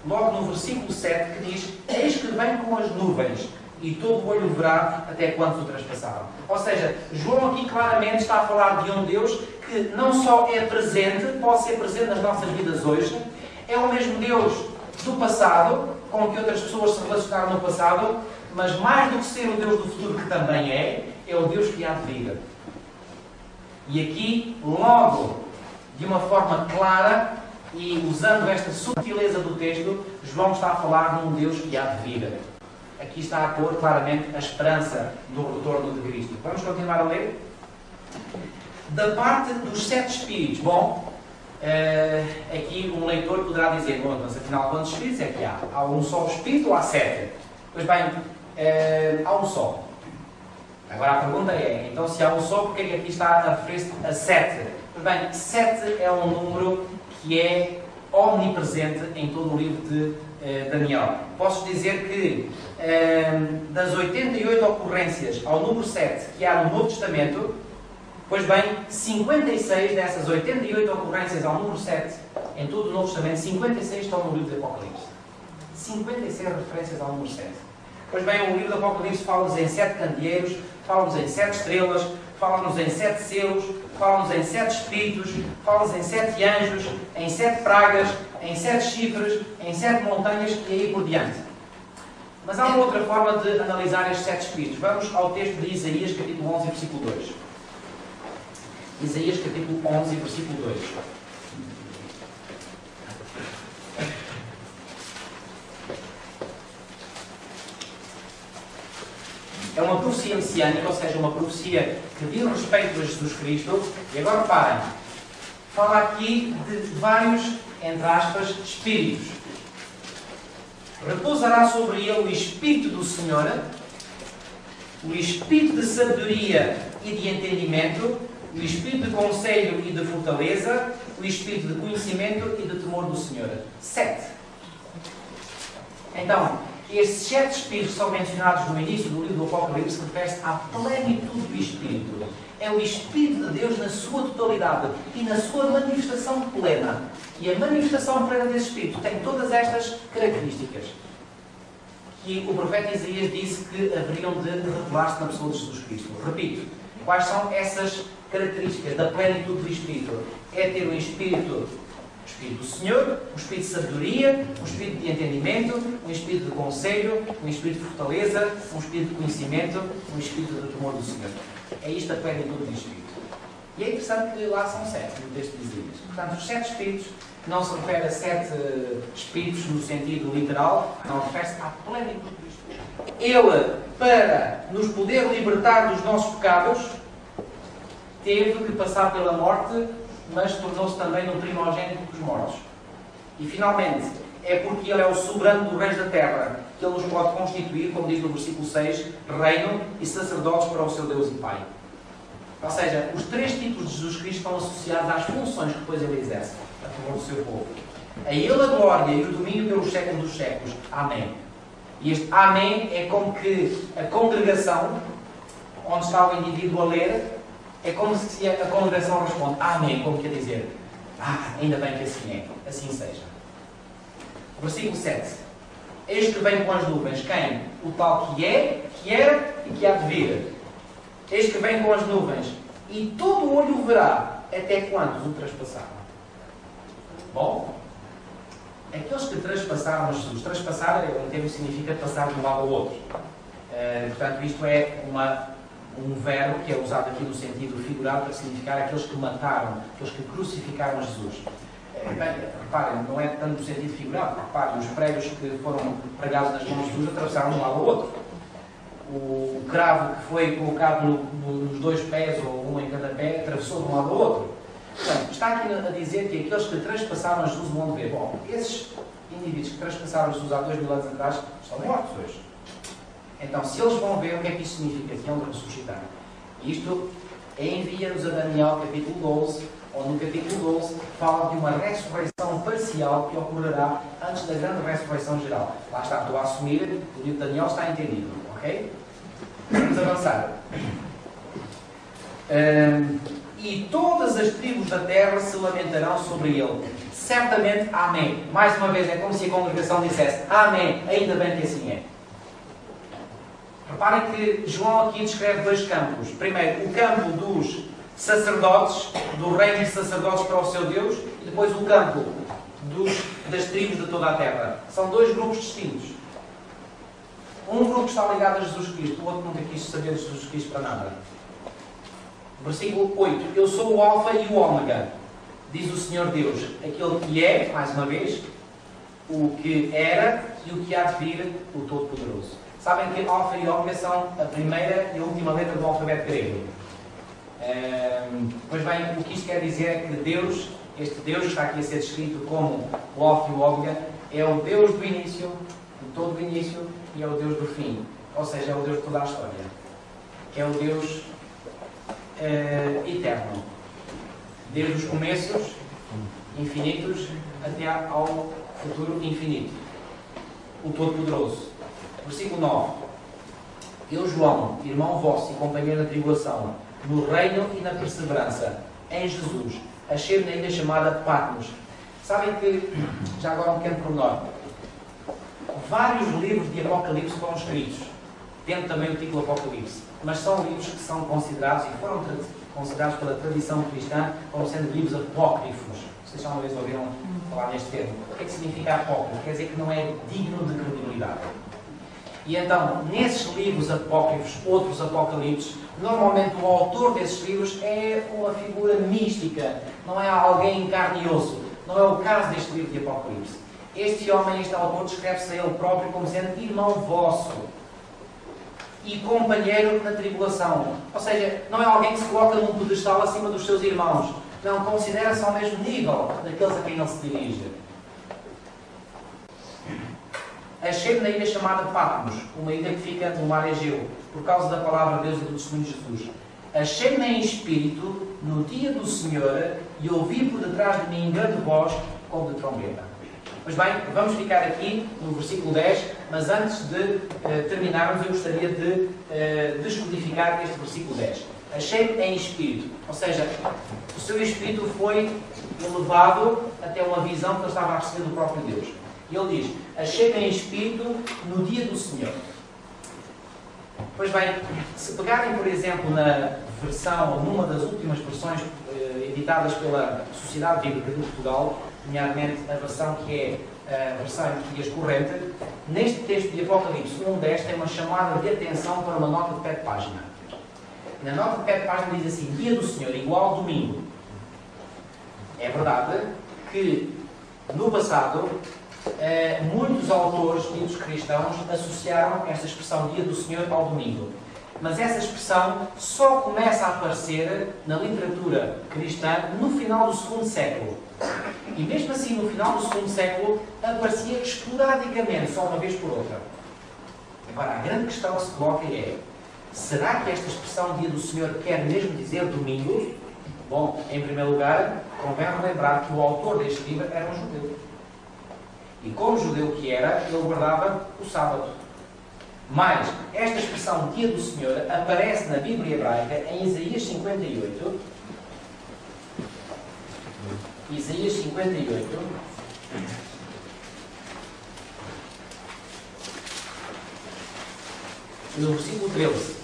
logo no versículo 7, que diz: eis que vem com as nuvens, e todo o olho verá até quando o traspassaram. Ou seja, João aqui claramente está a falar de um Deus que não só é presente, pode ser presente nas nossas vidas hoje, é o mesmo Deus do passado, com que outras pessoas se relacionaram no passado, mas mais do que ser o Deus do futuro, que também é o Deus que há de vir. E aqui, logo, de uma forma clara e usando esta subtileza do texto, João está a falar de um Deus que há de vir. Aqui está a pôr claramente a esperança do retorno de Cristo. Vamos continuar a ler? da parte dos 7 espíritos. Bom, aqui um leitor poderá dizer, bom, mas afinal quantos espíritos é que há? Há um só espírito ou há 7? Pois bem, há um só. Agora a pergunta é, então se há um só, porque é que aqui está a referir-se a 7? Pois bem, 7 é um número que é omnipresente em todo o livro de Daniel. Posso dizer que das 88 ocorrências ao número 7 que há no Novo Testamento, pois bem, 56 dessas 88 ocorrências ao número 7 em todo o Novo Testamento, 56 estão no livro de Apocalipse. 56 referências ao número 7. Pois bem, o livro de Apocalipse fala-nos em 7 candeeiros, fala-nos em 7 estrelas, fala-nos em 7 selos, fala-nos em 7 espíritos, fala-nos em 7 anjos, em 7 pragas, em 7 chifres, em 7 montanhas e aí por diante. Mas há uma outra forma de analisar estes 7 espíritos. Vamos ao texto de Isaías, capítulo 11, versículo 2. Isaías, capítulo 11, versículo 2. É uma profecia messiânica, ou seja, uma profecia que diz respeito a Jesus Cristo. E agora reparem, fala aqui de vários, entre aspas, espíritos. Repousará sobre ele o Espírito do Senhor, o Espírito de sabedoria e de entendimento, o Espírito de conselho e de fortaleza, o Espírito de conhecimento e de temor do Senhor. 7. Então, estes 7 espíritos que são mencionados no início do livro do Apocalipse refere-se à plenitude do Espírito. É o Espírito de Deus na sua totalidade e na sua manifestação plena. E a manifestação plena desse Espírito tem todas estas características que o profeta Isaías disse que haveriam de revelar-se na pessoa de Jesus Cristo. Repito, quais são essas características da plenitude do Espírito? É ter um Espírito do Senhor, um Espírito de sabedoria, um Espírito de entendimento, um Espírito de conselho, um Espírito de fortaleza, um Espírito de conhecimento, um Espírito de temor do Senhor. É isto a plenitude do Espírito. E é interessante que lá são 7, no texto de Isaías. Portanto, os 7 espíritos não se refere a 7 espíritos no sentido literal, não refere-se à plenitude do Espírito. Ele, para nos poder libertar dos nossos pecados, teve que passar pela morte, mas tornou-se também no primogênito dos mortos. E finalmente, é porque Ele é o soberano dos reis da terra, que Ele nos pode constituir, como diz no versículo 6, reino e sacerdotes para o seu Deus e Pai. Ou seja, os 3 títulos de Jesus Cristo estão associados às funções que depois Ele exerce a favor do seu povo. A Ele a glória e o domínio pelos séculos dos séculos. Amém. E este Amém é como que a congregação, onde está o indivíduo a ler, é como se a congregação responde Amém, como quer dizer, ainda bem que assim é, assim seja. Versículo 7. Eis que vem com as nuvens, quem? O tal que é, que era e que há de vir. Eis que vem com as nuvens, e todo o olho o verá, até quantos o traspassaram. Bom, aqueles que traspassaram Jesus, traspassar é um termo que significa passar de um lado ao outro. Portanto, isto é um verbo que é usado aqui no sentido figurado para significar aqueles que mataram, aqueles que crucificaram Jesus. Bem, reparem, não é tanto no sentido figurado, reparem, os pregos que foram pregados nas mãos de Jesus atravessaram de um lado ao outro. O cravo que foi colocado nos 2 pés, ou um em cada pé, atravessou de um lado ao outro. Portanto, está aqui a dizer que aqueles que transpassaram Jesus vão ver. Bom, esses indivíduos que transpassaram Jesus há 2000 anos atrás estão mortos hoje. Então, se eles vão ver, o que é que isto significa? Que hão de ressuscitar. Isto envia-nos a Daniel, capítulo 12, onde no capítulo 12 fala de uma ressurreição parcial que ocorrerá antes da grande ressurreição geral. Lá está, estou a assumir, o livro de Daniel está entendido, ok? Vamos avançar. E todas as tribos da terra se lamentarão sobre ele. Certamente, amém. Mais uma vez, é como se a congregação dissesse, amém, ainda bem que assim é. Reparem que João aqui descreve 2 campos. Primeiro, o campo dos sacerdotes, do reino de sacerdotes para o seu Deus, e depois o campo das tribos de toda a terra. São 2 grupos distintos. Um grupo está ligado a Jesus Cristo, o outro nunca quis saber de Jesus Cristo para nada. Versículo 8. Eu sou o Alfa e o Ômega, diz o Senhor Deus, aquele que é, mais uma vez, o que era e o que há de vir, o Todo-Poderoso. Sabem que Alfa e Ômega são a primeira e a última letra do alfabeto grego. Pois bem, o que isto quer dizer é que Deus, este Deus que está aqui a ser descrito como o Alfa e o Ômega, é o Deus do início, de todo o início, e é o Deus do fim. Ou seja, é o Deus de toda a história. É o Deus eterno. Desde os começos infinitos até ao futuro infinito. O Todo-Poderoso. Versículo 9. Eu, João, irmão vosso e companheiro na tribulação, no reino e na perseverança, em Jesus, achei-me na ilha chamada Patmos. Sabem que, já agora um pequeno pormenor, vários livros de Apocalipse foram escritos, tendo também o título Apocalipse, mas são livros que são considerados e foram considerados pela tradição cristã como sendo livros apócrifos. Vocês já uma vez ouviram falar neste termo? O que é que significa apócrifo? Quer dizer que não é digno de credibilidade. E então, nesses livros apócrifos, outros apocalipses, normalmente o autor desses livros é uma figura mística, não é alguém em carne e osso. Não é o caso deste livro de Apocalipse. Este homem, este autor, descreve-se a ele próprio como sendo irmão vosso e companheiro na tribulação. Ou seja, não é alguém que se coloca num pedestal acima dos seus irmãos. Não, considera-se ao mesmo nível daqueles a quem ele se dirige. Achei-me na ilha chamada Patmos, uma ilha que fica no mar Egeu, por causa da palavra de Deus e do testemunho de Jesus. Achei-me em espírito no dia do Senhor e ouvi por detrás de mim grande voz como de trombeta. Pois bem, vamos ficar aqui no versículo 10, mas antes de terminarmos eu gostaria de descodificar este versículo 10. Achei-me em espírito, ou seja, o seu espírito foi elevado até uma visão que ele estava a receber do próprio Deus. E ele diz, achei-me em espírito no dia do Senhor. Pois bem, se pegarem, por exemplo, na versão, ou numa das últimas versões editadas pela Sociedade Bíblica de Portugal, nomeadamente a versão que é a versão em português corrente, neste texto de Apocalipse 1:10 tem uma chamada de atenção para uma nota de pé de página. Na nota de pé de página diz assim, dia do Senhor igual domingo. É verdade que, no passado, muitos autores ditos cristãos associaram esta expressão dia do Senhor ao domingo. Mas essa expressão só começa a aparecer na literatura cristã no final do segundo século. E mesmo assim, no final do segundo século, aparecia esporadicamente, só uma vez por outra. Agora, a grande questão que se coloca é, será que esta expressão dia do Senhor quer mesmo dizer domingo? Bom, em primeiro lugar, convém relembrar que o autor deste livro era um judeu. E como judeu que era, ele guardava o sábado. Mas, esta expressão dia do Senhor aparece na Bíblia hebraica em Isaías 58. Isaías 58. E no versículo 13,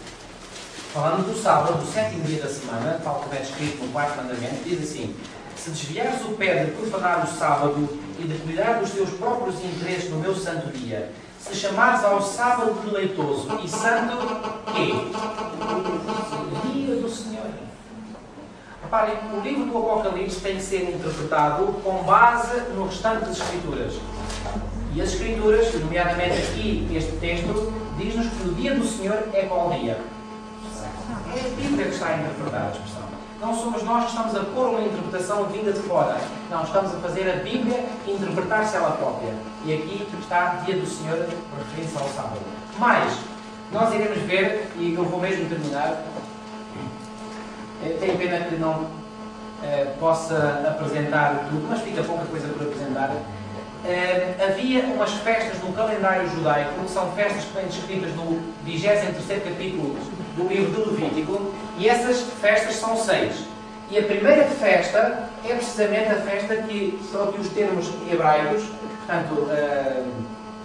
falando do sábado, do sétimo dia da semana, tal como é descrito no quarto mandamento, diz assim, se desviares o pé de profanar o sábado e de cuidar dos teus próprios interesses no meu santo dia, se chamares ao sábado deleitoso e santo, quê? O dia do Senhor. Reparem, o livro do Apocalipse tem que ser interpretado com base no restante das Escrituras. E as Escrituras, nomeadamente aqui este texto, diz-nos que o dia do Senhor é qual dia? É a Bíblia que está a interpretar a expressão. Não somos nós que estamos a pôr uma interpretação vinda de fora. Não, estamos a fazer a Bíblia interpretar-se ela própria. E aqui está dia do Senhor, referindo-se ao sábado. Mas, nós iremos ver, e eu vou mesmo terminar, tenho pena que não possa apresentar tudo, mas fica pouca coisa por apresentar. Havia umas festas no calendário judaico, que são festas que vêm descritas no 23º capítulo do livro de Levítico, e essas festas são 6. E a primeira festa é precisamente a festa que são aqui os termos hebraicos, portanto,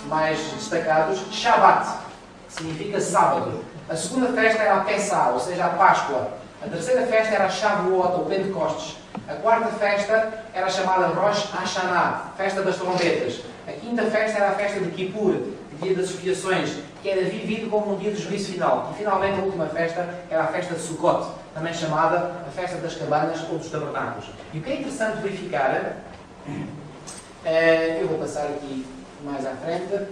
mais destacados, Shabat, que significa sábado. A segunda festa era a Pessah, ou seja, a Páscoa. A terceira festa era a Shavuot, ou Pentecostes. A quarta festa era chamada Rosh Hashanah, festa das trombetas. A quinta festa era a festa de Kippur, dia das expiações, que era vivido como um dia de juízo final. E finalmente a última festa era a festa de Sukkot, também chamada a festa das cabanas ou dos tabernáculos. E o que é interessante verificar, eu vou passar aqui mais à frente,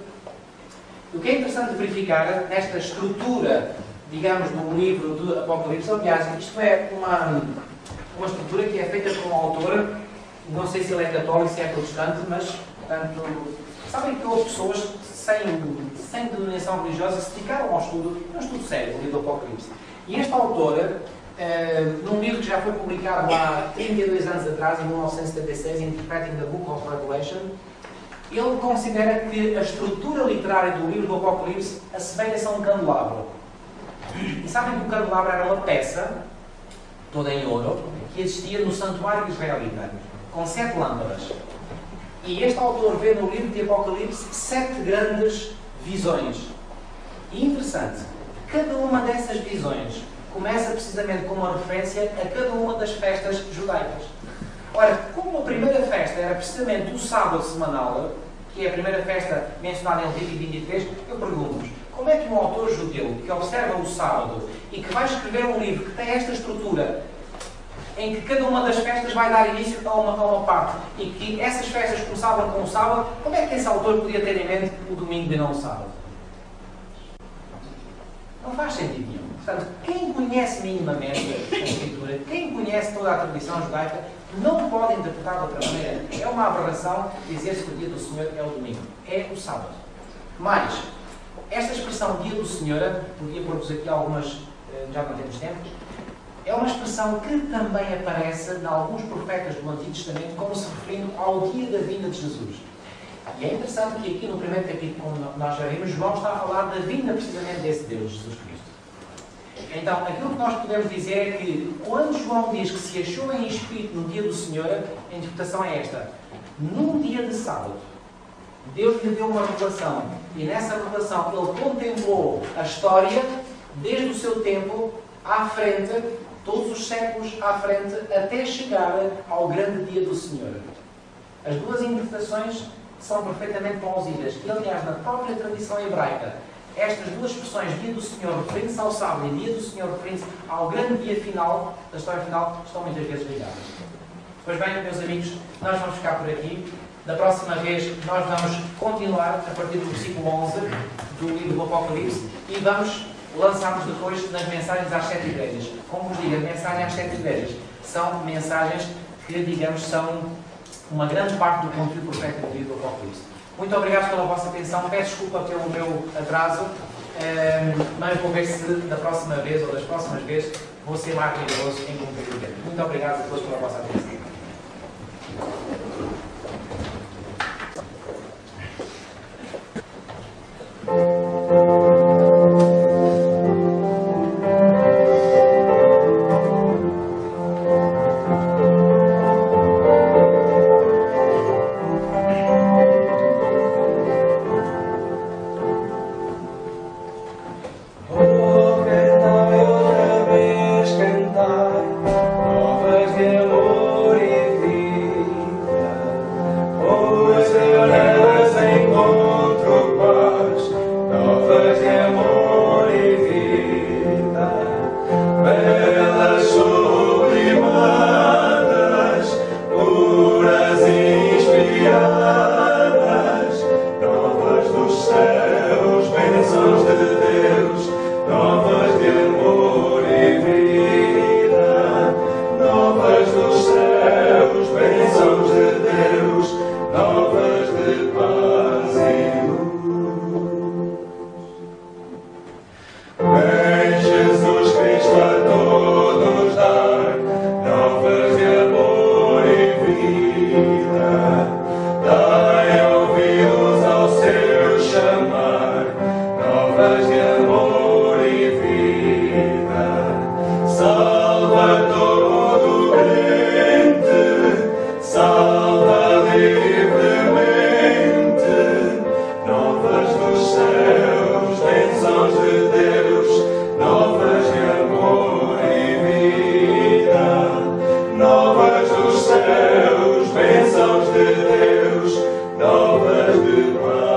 o que é interessante verificar nesta estrutura digamos, do livro do Apocalipse. Aliás, isto é uma estrutura que é feita por um autor, não sei se ele é católico, se é protestante, mas, portanto, sabem que houve pessoas sem denominação religiosa que se dedicaram ao estudo, um estudo sério, do livro do Apocalipse. E este autor, num livro que já foi publicado há 32 anos atrás, em 1976, Interpreting the Book of Revelation, ele considera que a estrutura literária do livro do Apocalipse assemelha-se a um candelabro. E sabem que o candelabro era uma peça, toda em ouro, que existia no santuário israelita, com 7 lâmpadas. E este autor vê no livro de Apocalipse 7 grandes visões. E interessante, cada uma dessas visões começa precisamente com uma referência a cada uma das festas judaicas. Ora, como a primeira festa era precisamente o sábado semanal, que é a primeira festa mencionada em Levítico 23, eu pergunto-vos, como é que um autor judeu que observa o sábado e que vai escrever um livro que tem esta estrutura, em que cada uma das festas vai dar início a uma parte, e que essas festas começavam com o sábado, como é que esse autor podia ter em mente o domingo e não o sábado? Não faz sentido nenhum. Portanto, quem conhece minimamente a Escritura, quem conhece toda a tradição judaica, não pode interpretar de outra maneira. É uma aberração dizer-se que o dia do Senhor é o domingo. É o sábado. Mas, esta expressão dia do Senhor, podia pôr-vos aqui algumas, já não temos tempo, é uma expressão que também aparece em alguns profetas do Antigo Testamento como se referindo ao dia da vinda de Jesus. E é interessante que aqui no primeiro capítulo, como nós já vimos, João está a falar da vinda precisamente desse Deus, Jesus Cristo. Então, aquilo que nós podemos dizer é que, quando João diz que se achou em espírito no dia do Senhor, a interpretação é esta. Num dia de sábado, Deus lhe deu uma revelação. E nessa revelação, ele contemplou a história, desde o seu tempo, à frente, todos os séculos à frente, até chegar ao grande dia do Senhor. As duas interpretações são perfeitamente plausíveis. E, aliás, na própria tradição hebraica, estas duas expressões, dia do Senhor referindo-se ao sábado e dia do Senhor referindo-se ao grande dia final, da história final, estão muitas vezes ligadas. Pois bem, meus amigos, nós vamos ficar por aqui. Da próxima vez, nós vamos continuar a partir do versículo 11 do livro do Apocalipse e vamos lançar-nos depois nas mensagens às 7 igrejas. Como vos digo, as mensagens às 7 igrejas são mensagens que, digamos, são uma grande parte do conteúdo profético do livro do Apocalipse. Muito obrigado pela vossa atenção. Peço desculpa pelo meu atraso, mas vou ver se da próxima vez ou das próximas vezes vou ser mais rigoroso em cumprir o tempo. Muito obrigado a todos pela vossa atenção. Novas dos céus, bênçãos de Deus, novas de paz.